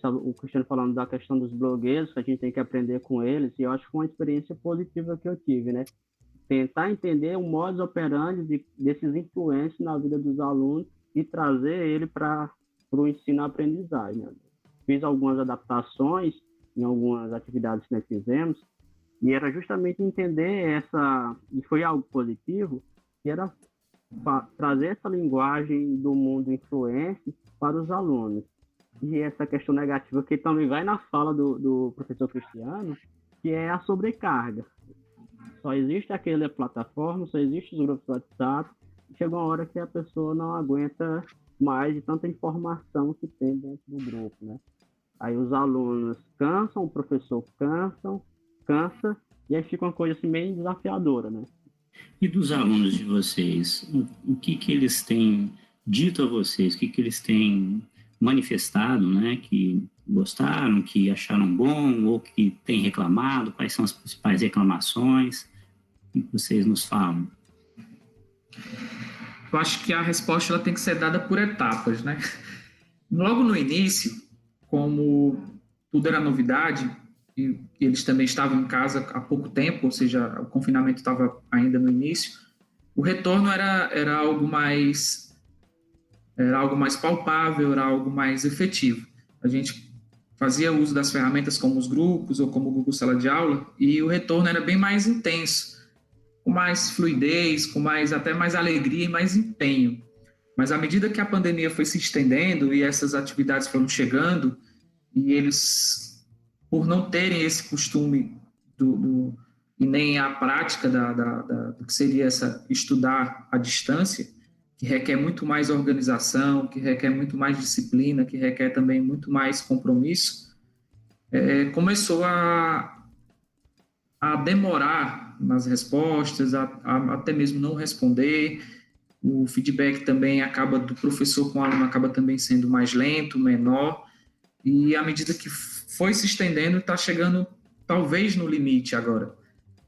O Cristiano falando da questão dos blogueiros, que a gente tem que aprender com eles, e eu acho que foi uma experiência positiva que eu tive, né? Tentar entender o modus operandi desses influencers na vida dos alunos e trazer ele para o ensino-aprendizagem. Né? Fiz algumas adaptações em algumas atividades que nós fizemos, e era justamente entender e foi algo positivo, que era trazer essa linguagem do mundo influencer para os alunos. E essa questão negativa que também vai na fala do professor Cristiano, que é a sobrecarga. Só existe aquela plataforma, só existe os grupos do WhatsApp, e chega uma hora que a pessoa não aguenta mais de tanta informação que tem dentro do grupo, né? Aí os alunos cansam, o professor cansa, e aí fica uma coisa assim meio desafiadora, né? E dos alunos de vocês, o que eles têm dito a vocês, o que eles têm manifestado, né, que gostaram, que acharam bom, ou que têm reclamado, quais são as principais reclamações, o que vocês nos falam? Eu acho que a resposta ela tem que ser dada por etapas, né? Logo no início, como tudo era novidade, e eles também estavam em casa há pouco tempo, ou seja, o confinamento estava ainda no início, o retorno era algo mais palpável, era algo mais efetivo. A gente fazia uso das ferramentas como os grupos ou como o Google Sala de Aula, e o retorno era bem mais intenso, com mais fluidez, com até mais alegria e mais empenho. Mas à medida que a pandemia foi se estendendo e essas atividades foram chegando, e eles, por não terem esse costume e nem a prática do que seria estudar à distância, que requer muito mais organização, que requer muito mais disciplina, que requer também muito mais compromisso, começou a demorar nas respostas, a até mesmo não responder. O feedback também do professor com o aluno acaba também sendo mais lento, menor, e à medida que foi se estendendo, está chegando talvez no limite agora.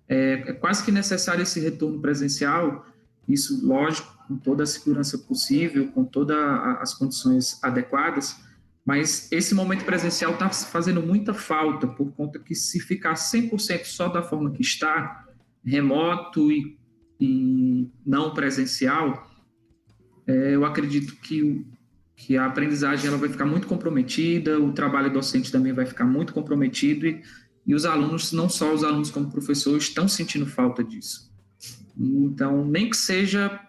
É quase que necessário esse retorno presencial, isso, lógico, com toda a segurança possível, com todas as condições adequadas, mas esse momento presencial está fazendo muita falta, por conta que se ficar 100% só da forma que está, remoto e não presencial, eu acredito que a aprendizagem ela vai ficar muito comprometida, o trabalho docente também vai ficar muito comprometido, e os alunos, não só os alunos como professores, estão sentindo falta disso. Então, nem que seja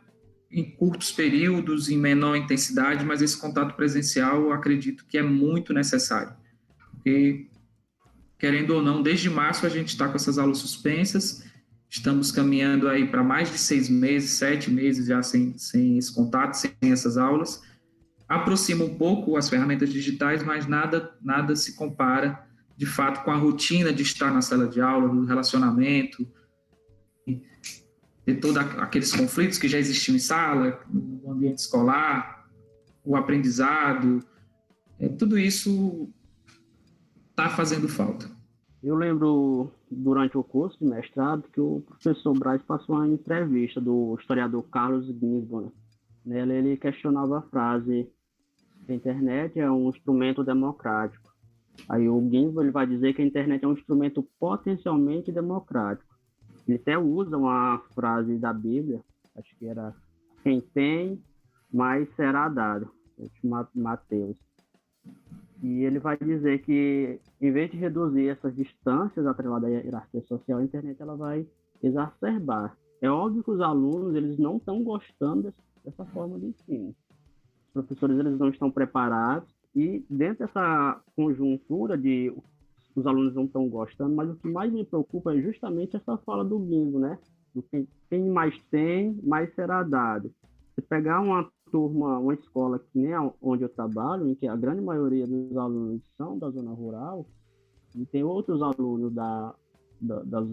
em curtos períodos, em menor intensidade, mas esse contato presencial eu acredito que é muito necessário. Porque, querendo ou não, desde março a gente está com essas aulas suspensas, estamos caminhando aí para mais de 6 meses, 7 meses já sem esse contato, sem essas aulas. Aproxima um pouco as ferramentas digitais, mas nada se compara, de fato, com a rotina de estar na sala de aula, do relacionamento, de todos aqueles conflitos que já existiam em sala, no ambiente escolar, o aprendizado, tudo isso está fazendo falta. Eu lembro, durante o curso de mestrado, que o professor Braz passou uma entrevista do historiador Carlos Ginzburg. Nela ele questionava a frase: a internet é um instrumento democrático. Aí o Ginzburg ele vai dizer que a internet é um instrumento potencialmente democrático. Ele até usa uma frase da Bíblia, acho que era: quem tem, mais será dado. Mateus. E ele vai dizer que, em vez de reduzir essas distâncias atreladas à hierarquia social, a internet ela vai exacerbar. É óbvio que os alunos eles não estão gostando dessa forma de ensino. Os professores eles não estão preparados e, dentro dessa conjuntura de os alunos não estão gostando, mas o que mais me preocupa é justamente essa fala do Bingo, né? Do quem mais tem, mais será dado. Se pegar uma turma, uma escola que nem onde eu trabalho, em que a grande maioria dos alunos são da zona rural, e tem outros alunos da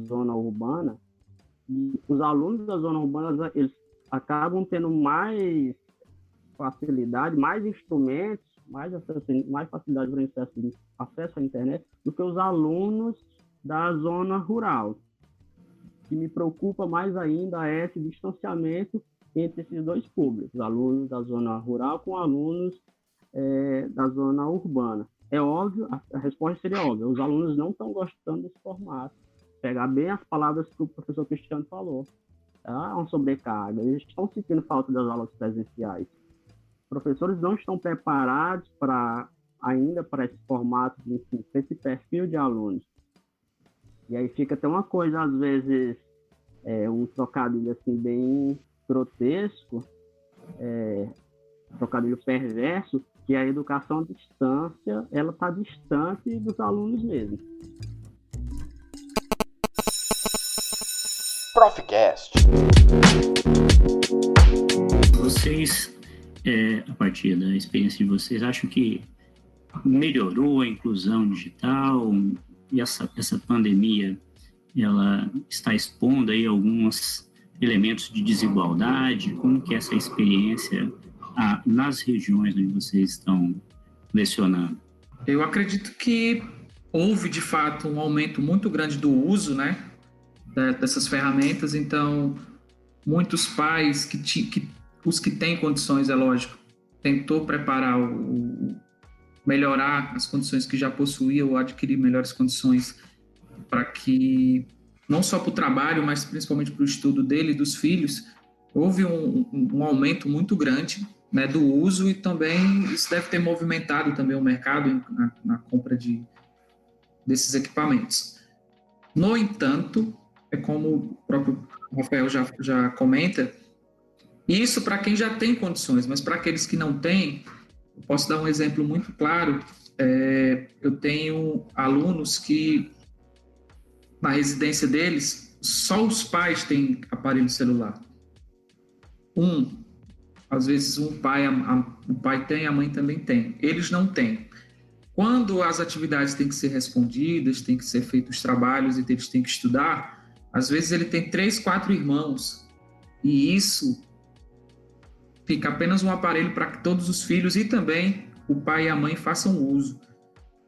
zona urbana, e os alunos da zona urbana, eles acabam tendo mais facilidade, mais instrumentos, mais facilidade para acesso à internet do que os alunos da zona rural. O que me preocupa mais ainda é esse distanciamento entre esses dois públicos, alunos da zona rural com alunos da zona urbana. É óbvio, a resposta seria óbvia, os alunos não estão gostando desse formato. Pegar bem as palavras que o professor Cristiano falou. Há uma sobrecarga, eles estão sentindo falta das aulas presenciais. Os professores não estão preparados ainda para esse formato de ensino, para esse perfil de alunos. E aí fica até uma coisa, às vezes, um trocadilho assim, bem grotesco, trocadilho perverso, que a educação à distância, ela está distante dos alunos mesmo. Profcast. Vocês, a partir da experiência de vocês, acham que melhorou a inclusão digital e essa pandemia, ela está expondo aí alguns elementos de desigualdade? Como que é essa experiência nas regiões onde vocês estão lecionando? Eu acredito que houve, de fato, um aumento muito grande do uso, né, dessas ferramentas. Então, muitos pais, os que têm condições, é lógico, tentou preparar, melhorar as condições que já possuía ou adquirir melhores condições para que, não só para o trabalho, mas principalmente para o estudo dele e dos filhos, houve um aumento muito grande, né, do uso, e também isso deve ter movimentado também o mercado na compra desses equipamentos. No entanto, é como o próprio Rafael já comenta, isso para quem já tem condições, mas para aqueles que não têm, eu posso dar um exemplo muito claro. Eu tenho alunos que, na residência deles, só os pais têm aparelho celular. Às vezes o pai tem, a mãe também tem. Eles não têm. Quando as atividades têm que ser respondidas, têm que ser feitos os trabalhos e eles têm que estudar, às vezes ele tem 3, 4 irmãos. E isso fica apenas um aparelho para que todos os filhos e também o pai e a mãe façam uso.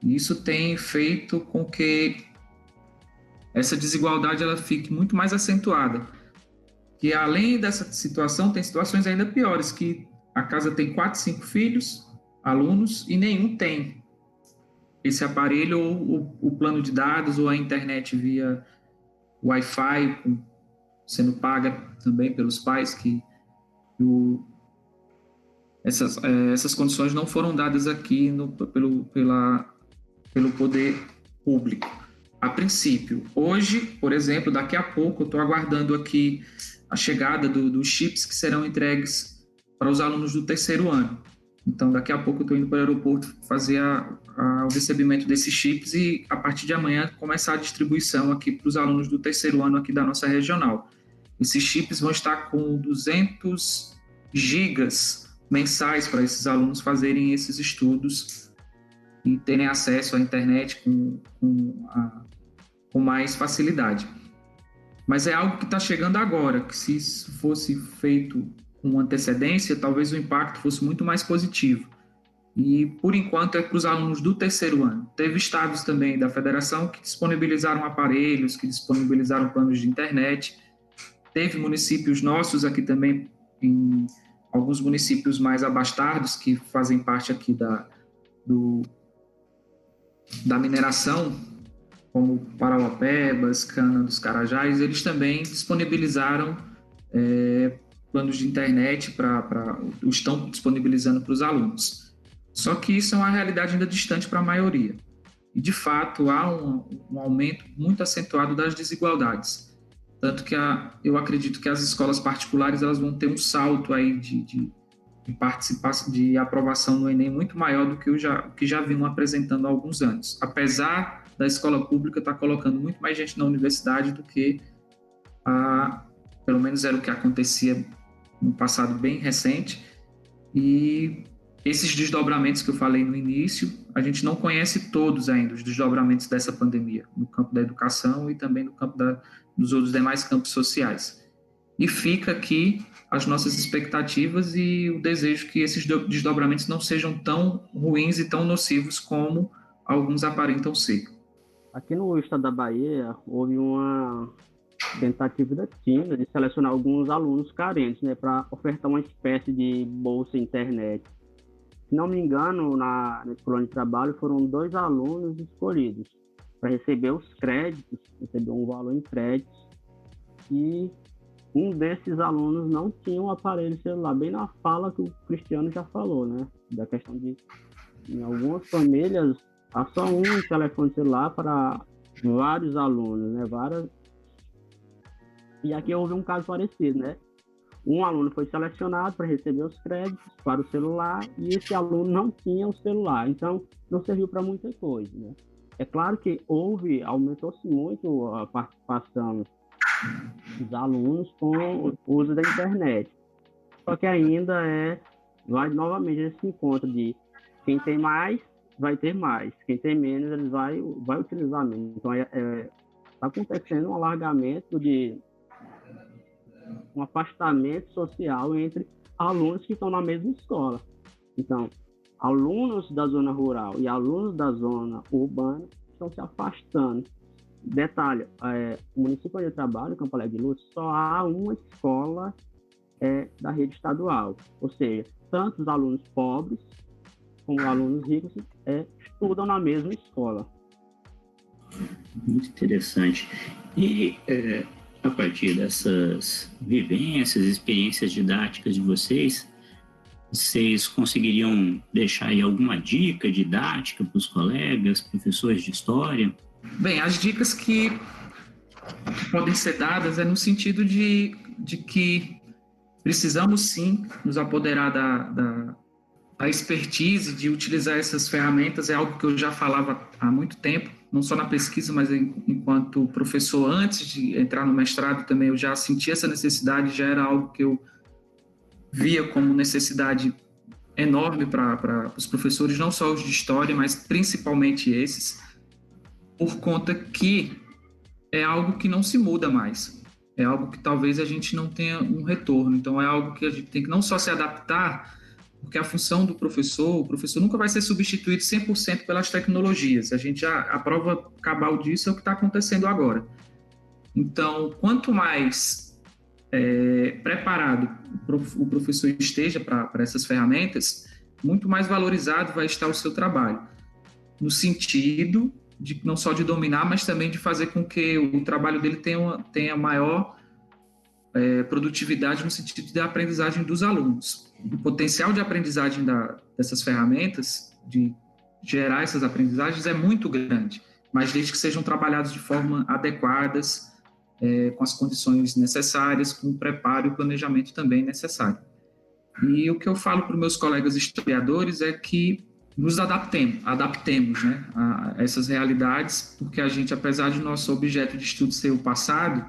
E isso tem feito com que essa desigualdade ela fique muito mais acentuada. Que além dessa situação, tem situações ainda piores, que a casa tem 4, 5 filhos, alunos, e nenhum tem esse aparelho ou o plano de dados ou a internet via Wi-Fi, sendo paga também pelos pais, que essas condições não foram dadas aqui pelo poder público. A princípio, hoje, por exemplo, daqui a pouco, eu estou aguardando aqui a chegada dos chips que serão entregues para os alunos do 3º ano. Então, daqui a pouco eu estou indo para o aeroporto fazer o recebimento desses chips e, a partir de amanhã, começar a distribuição aqui para os alunos do 3º ano aqui da nossa regional. Esses chips vão estar com 200 gigas mensais para esses alunos fazerem esses estudos e terem acesso à internet com mais facilidade. Mas é algo que está chegando agora, que se isso fosse feito com antecedência, talvez o impacto fosse muito mais positivo. E, por enquanto, é para os alunos do terceiro ano. Teve estados também da federação que disponibilizaram aparelhos, que disponibilizaram planos de internet. Teve municípios nossos aqui também, em alguns municípios mais abastados, que fazem parte aqui da mineração, como Parauapebas, Cana dos Carajás, eles também disponibilizaram planos de internet estão disponibilizando para os alunos. Só que isso é uma realidade ainda distante para a maioria. E, de fato, há um aumento muito acentuado das desigualdades. Tanto que eu acredito que as escolas particulares elas vão ter um salto aí de participação, de aprovação no Enem muito maior do que o que já vinham apresentando há alguns anos. Apesar da escola pública estar colocando muito mais gente na universidade do que pelo menos era o que acontecia no passado bem recente. E esses desdobramentos que eu falei no início, a gente não conhece todos ainda, os desdobramentos dessa pandemia, no campo da educação e também no campo dos outros demais campos sociais. E fica aqui as nossas expectativas e o desejo que esses desdobramentos não sejam tão ruins e tão nocivos como alguns aparentam ser. Aqui no estado da Bahia, houve uma tentativa da TINA de selecionar alguns alunos carentes, né, para ofertar uma espécie de bolsa internet. Se não me engano, nesse plano de trabalho, foram 2 alunos escolhidos para receber os créditos, receber um valor em créditos, e um desses alunos não tinha um aparelho celular, bem na fala que o Cristiano já falou, né, da questão de, em algumas famílias, há só um telefone celular para vários alunos, né, E aqui houve um caso parecido, né? Um aluno foi selecionado para receber os créditos para o celular e esse aluno não tinha o celular, então não serviu para muita coisa, né? É claro que aumentou-se muito a participação dos alunos com o uso da internet, só que ainda vai novamente esse encontro de quem tem mais vai ter mais, quem tem menos ele vai utilizar menos. Então está acontecendo um alargamento um afastamento social entre alunos que estão na mesma escola. Então, alunos da zona rural e alunos da zona urbana estão se afastando. Detalhe, o município onde eu trabalho, Campo Alegre de Luz, só há uma escola da rede estadual. Ou seja, tanto os alunos pobres como os alunos ricos estudam na mesma escola. Muito interessante. E a partir dessas vivências, experiências didáticas de vocês conseguiriam deixar aí alguma dica didática para os colegas, professores de história? Bem, as dicas que podem ser dadas no sentido de que precisamos sim nos apoderar da expertise de utilizar essas ferramentas. É algo que eu já falava há muito tempo, não só na pesquisa, mas enquanto professor. Antes de entrar no mestrado também eu já sentia essa necessidade, já era algo que eu via como necessidade enorme para os professores, não só os de história, mas principalmente esses, por conta que é algo que não se muda mais, é algo que talvez a gente não tenha um retorno. Então é algo que a gente tem que não só se adaptar, porque a função do professor, o professor nunca vai ser substituído 100% pelas tecnologias. A prova cabal disso é o que está acontecendo agora. Então, quanto mais preparado o professor esteja para essas ferramentas, muito mais valorizado vai estar o seu trabalho, no sentido de não só de dominar, mas também de fazer com que o trabalho dele tenha maior produtividade no sentido da aprendizagem dos alunos. O potencial de aprendizagem dessas ferramentas, de gerar essas aprendizagens, é muito grande, mas desde que sejam trabalhados de forma adequadas, com as condições necessárias, com o preparo e o planejamento também necessário. E o que eu falo para os meus colegas historiadores é que nos adaptemos, né, a essas realidades, porque a gente, apesar de nosso objeto de estudo ser o passado,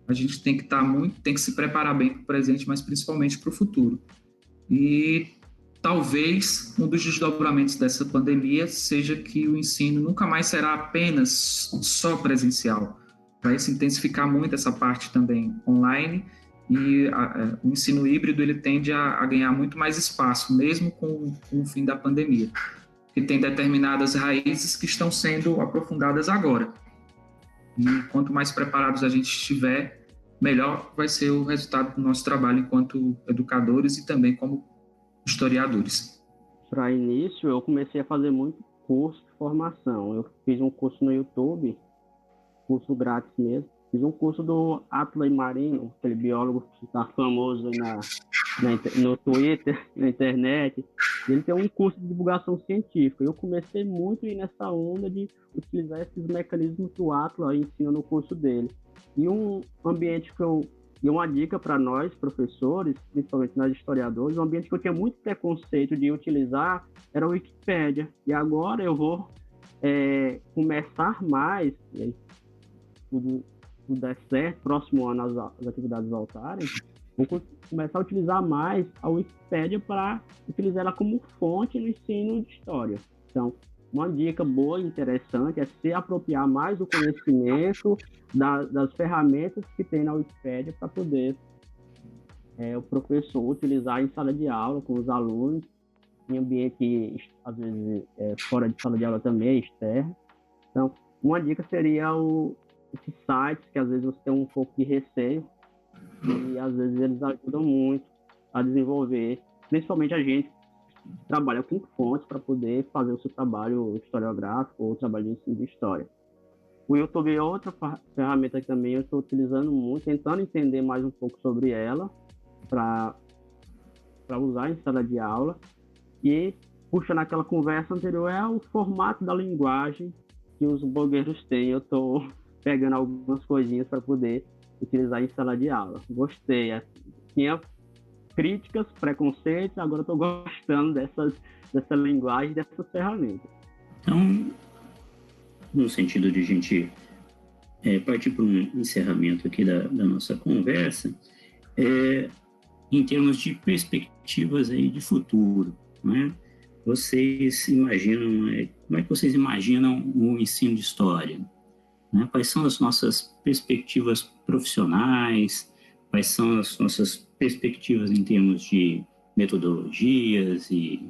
a gente tem que se preparar bem para o presente, mas principalmente para o futuro. E talvez um dos desdobramentos dessa pandemia seja que o ensino nunca mais será apenas só presencial. Vai se intensificar muito essa parte também online e o ensino híbrido ele tende a ganhar muito mais espaço, mesmo com o fim da pandemia, porque tem determinadas raízes que estão sendo aprofundadas agora. E quanto mais preparados a gente estiver, melhor vai ser o resultado do nosso trabalho enquanto educadores e também como historiadores. Para início, eu comecei a fazer muito curso de formação. Eu fiz um curso no YouTube, curso grátis mesmo. Fiz um curso do Atlas Marino, aquele biólogo que está famoso no Twitter, na internet. Ele tem um curso de divulgação científica. Eu comecei muito a ir nessa onda de utilizar esses mecanismos que o Atlas ensina no curso dele. E um ambiente e uma dica para nós, professores, principalmente nós historiadores, um ambiente que eu tinha muito preconceito de utilizar era a Wikipédia. E agora eu vou começar mais, tudo der certo, próximo ano as atividades voltarem, vou começar a utilizar mais a Wikipédia para utilizar ela como fonte no ensino de história. Então, uma dica boa e interessante é se apropriar mais do conhecimento das ferramentas que tem na Wikipédia para poder o professor utilizar em sala de aula com os alunos, em ambiente, às vezes, fora de sala de aula também, externo. Então, uma dica seria esses sites que às vezes você tem um pouco de receio e às vezes eles ajudam muito a desenvolver, principalmente a gente trabalha com fontes para poder fazer o seu trabalho historiográfico ou trabalho de ensino de história. O YouTube é outra ferramenta que também eu estou utilizando muito, tentando entender mais um pouco sobre ela para usar em sala de aula. E, puxando aquela conversa anterior, é o formato da linguagem que os blogueiros têm. Eu estou pegando algumas coisinhas para poder utilizar em sala de aula. Gostei. Tinha críticas, preconceitos, agora estou gostando dessa linguagem, dessas ferramentas. Então, no sentido de a gente partir para um encerramento aqui da nossa conversa, em termos de perspectivas aí de futuro, né? Vocês imaginam, como é que vocês imaginam o ensino de história? Né? Quais são as nossas perspectivas profissionais? Quais são as nossas perspectivas em termos de metodologias e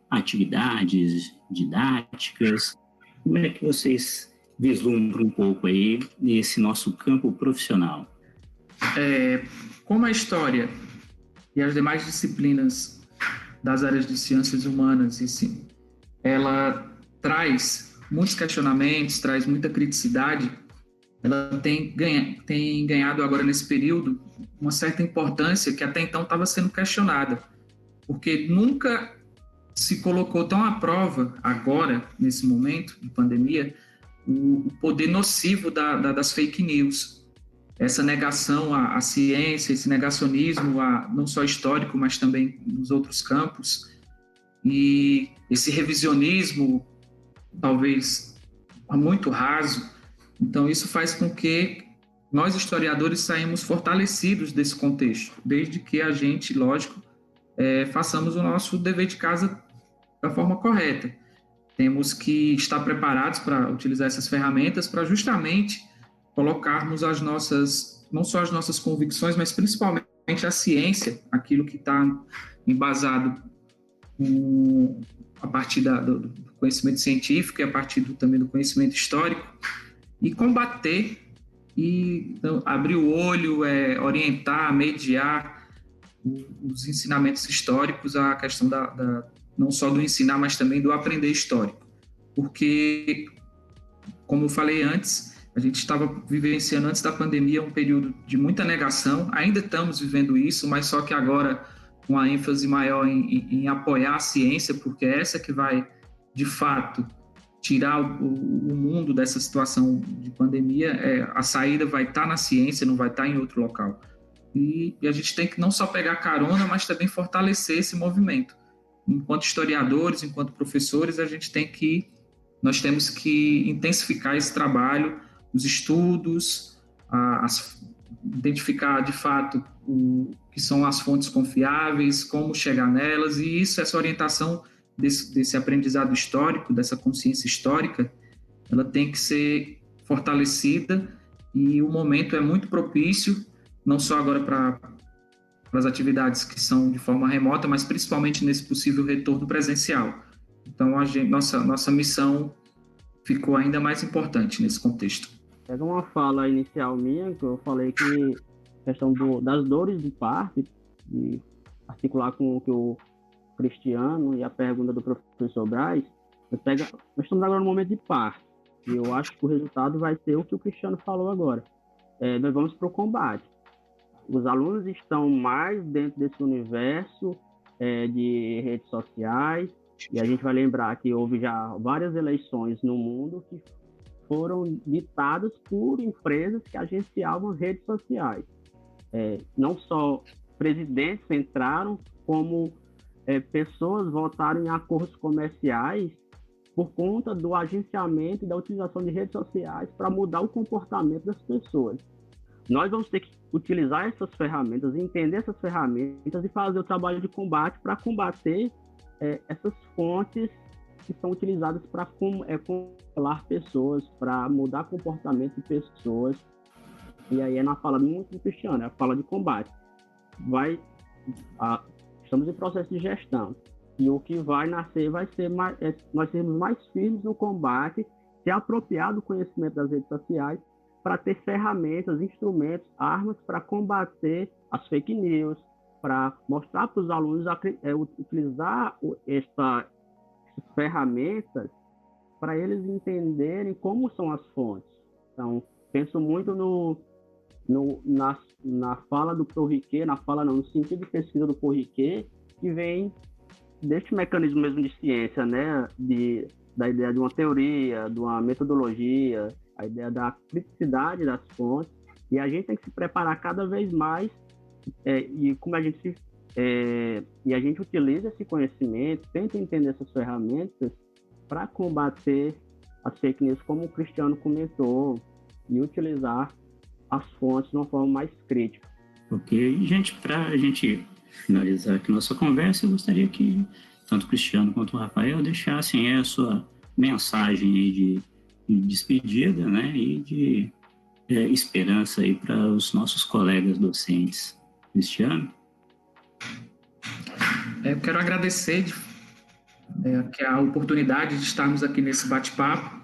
atividades didáticas? Como é que vocês vislumbram um pouco aí nesse nosso campo profissional? Como a história e as demais disciplinas das áreas de ciências humanas, ela traz muitos questionamentos, traz muita criticidade, ela tem ganhado agora nesse período uma certa importância que até então estava sendo questionada, porque nunca se colocou tão à prova agora, nesse momento de pandemia, o poder nocivo das fake news, essa negação à ciência, esse negacionismo não só histórico, mas também nos outros campos, e esse revisionismo talvez muito raso. Então, isso faz com que nós, historiadores, saímos fortalecidos desse contexto, desde que a gente, lógico, façamos o nosso dever de casa da forma correta. Temos que estar preparados para utilizar essas ferramentas para justamente colocarmos não só as nossas convicções, mas principalmente a ciência, aquilo que está embasado a partir do conhecimento científico e a partir também do conhecimento histórico, e combater e abrir o olho, orientar, mediar os ensinamentos históricos, a questão não só do ensinar, mas também do aprender histórico. Porque, como eu falei antes, a gente estava vivenciando antes da pandemia um período de muita negação, ainda estamos vivendo isso, mas só que agora com a ênfase maior em apoiar a ciência, porque é essa que vai, de fato, tirar o mundo dessa situação de pandemia. A saída vai estar na ciência, não vai estar em outro local. E a gente tem que não só pegar carona, mas também fortalecer esse movimento. Enquanto historiadores, enquanto professores, nós temos que intensificar esse trabalho, os estudos, identificar de fato o que são as fontes confiáveis, como chegar nelas, e essa orientação desse aprendizado histórico, dessa consciência histórica, ela tem que ser fortalecida, e o momento é muito propício não só agora para as atividades que são de forma remota, mas principalmente nesse possível retorno presencial. Então, nossa missão ficou ainda mais importante nesse contexto. Pega uma fala inicial minha, que eu falei que a questão das dores do parto, de articular com o que o Cristiano e a pergunta do professor Braz, nós estamos agora no momento de parto, e eu acho que o resultado vai ser o que o Cristiano falou agora. Nós vamos para o combate. Os alunos estão mais dentro desse universo de redes sociais, e a gente vai lembrar que houve já várias eleições no mundo que foram ditadas por empresas que agenciavam as redes sociais. Não só presidentes entraram, como pessoas votaram em acordos comerciais por conta do agenciamento e da utilização de redes sociais para mudar o comportamento das pessoas. Nós vamos ter que utilizar essas ferramentas, entender essas ferramentas e fazer o trabalho de combate para combater essas fontes que são utilizadas para controlar pessoas, para mudar comportamento de pessoas. E aí na fala muito do Cristiano, é a fala de combate. Estamos em processo de gestão. E o que vai nascer vai ser nós sermos mais firmes no combate, se apropriar do conhecimento das redes sociais para ter ferramentas, instrumentos, armas para combater as fake news, para mostrar para os alunos utilizar essas ferramentas para eles entenderem como são as fontes. Então, penso muito na fala do Paul Ricoeur, no sentido de pesquisa do Paul Ricoeur, que vem deste mecanismo mesmo de ciência, né? Da ideia de uma teoria, de uma metodologia, a ideia da criticidade das fontes, e a gente tem que se preparar cada vez mais, e a gente utiliza esse conhecimento, tenta entender essas ferramentas para combater as fake news, como o Cristiano comentou, e utilizar as fontes de uma forma mais crítica. Ok, gente, para a gente finalizar aqui nossa conversa, eu gostaria que tanto o Cristiano quanto o Rafael deixassem a sua mensagem aí de despedida, né, e de esperança aí para os nossos colegas docentes. Cristiano? Eu quero agradecer a oportunidade de estarmos aqui nesse bate-papo,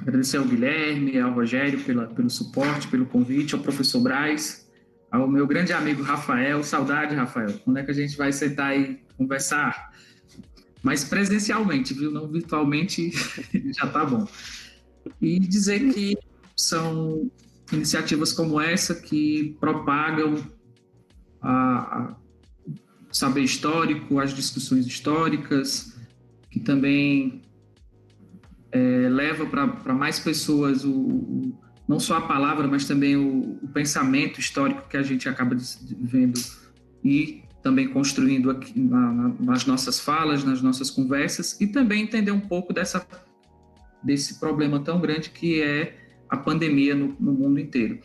agradecer ao Guilherme, ao Rogério pelo suporte, pelo convite, ao professor Braz, ao meu grande amigo Rafael. Saudade, Rafael. Quando é que a gente vai sentar e conversar? Mas presencialmente, viu? Não virtualmente, já tá bom. E dizer que são iniciativas como essa que propagam o saber histórico, as discussões históricas, que também leva para mais pessoas não só a palavra, mas também o pensamento histórico que a gente acaba vendo e também construindo aqui nas nossas falas, nas nossas conversas, e também entender um pouco desse problema tão grande que é a pandemia no mundo inteiro.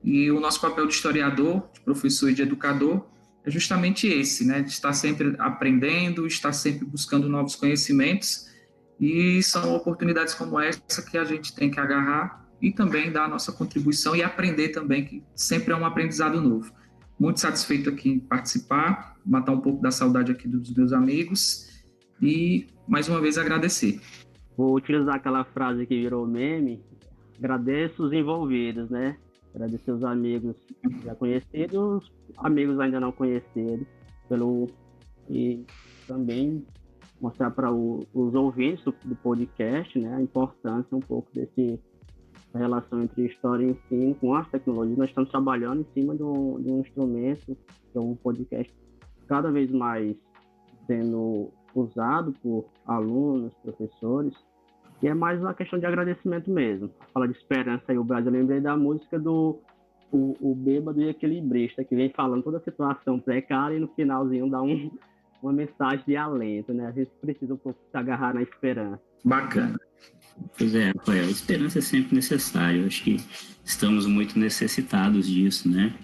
E o nosso papel de historiador, de professor e de educador é justamente esse, né? De estar sempre aprendendo, estar sempre buscando novos conhecimentos, e são oportunidades como essa que a gente tem que agarrar e também dar a nossa contribuição e aprender também, que sempre é um aprendizado novo. Muito satisfeito aqui em participar, matar um pouco da saudade aqui dos meus amigos e, mais uma vez, agradecer. Vou utilizar aquela frase que virou meme: agradeço os envolvidos, né? Agradecer os amigos já conhecidos, os amigos ainda não conhecidos, e também mostrar para os ouvintes do podcast, né, a importância um pouco dessa relação entre história e ensino com as tecnologias. Nós estamos trabalhando em cima de um instrumento, que é um podcast cada vez mais sendo usado por alunos, professores, e é mais uma questão de agradecimento mesmo. Fala de esperança aí, o Brasil, eu lembrei da música do o Bêbado e Equilibrista, que vem falando toda a situação precária e no finalzinho dá uma mensagem de alento, né? A gente precisa um pouco se agarrar na esperança. Bacana. Pois é, Rafael, a esperança é sempre necessária. Eu acho que estamos muito necessitados disso, né?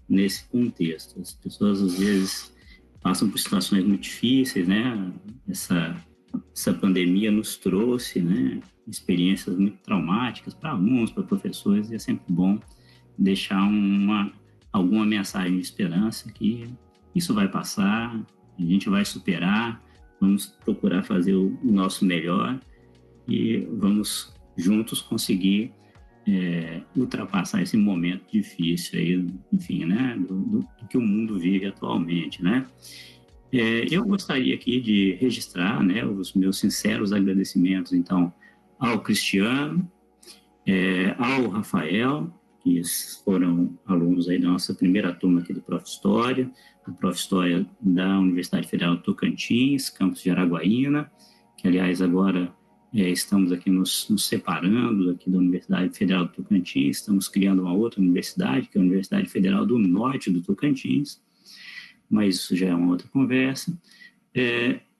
Nesse contexto. As pessoas, às vezes, passam por situações muito difíceis, né? Essa pandemia nos trouxe, né, experiências muito traumáticas para alunos, para professores, e é sempre bom deixar algum alguma mensagem de esperança que isso vai passar, a gente vai superar, vamos procurar fazer o nosso melhor e vamos juntos conseguir ultrapassar esse momento difícil aí, enfim, né, do que o mundo vive atualmente, né? Eu gostaria aqui de registrar, né, os meus sinceros agradecimentos, então, ao Cristiano, ao Rafael, que foram alunos aí da nossa primeira turma aqui do Prof. História, do Prof. História da Universidade Federal do Tocantins, campus de Araguaína, que, aliás, agora estamos aqui nos separando aqui da Universidade Federal do Tocantins, estamos criando uma outra universidade, que é a Universidade Federal do Norte do Tocantins, mas isso já é uma outra conversa.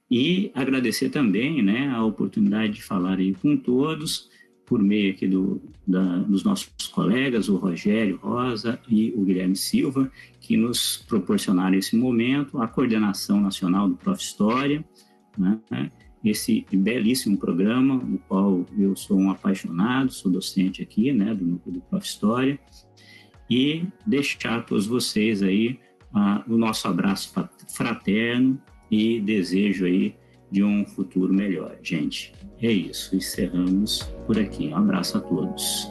E agradecer também, né, a oportunidade de falar aí com todos, por meio aqui dos nossos colegas, o Rogério Rosa e o Guilherme Silva, que nos proporcionaram esse momento, a coordenação nacional do Prof. História, né, esse belíssimo programa, no qual eu sou um apaixonado, sou docente aqui, né, do núcleo do Prof. História, e deixar a todos vocês aí o nosso abraço fraterno e desejo aí de um futuro melhor, gente. É isso, encerramos por aqui. Um abraço a todos.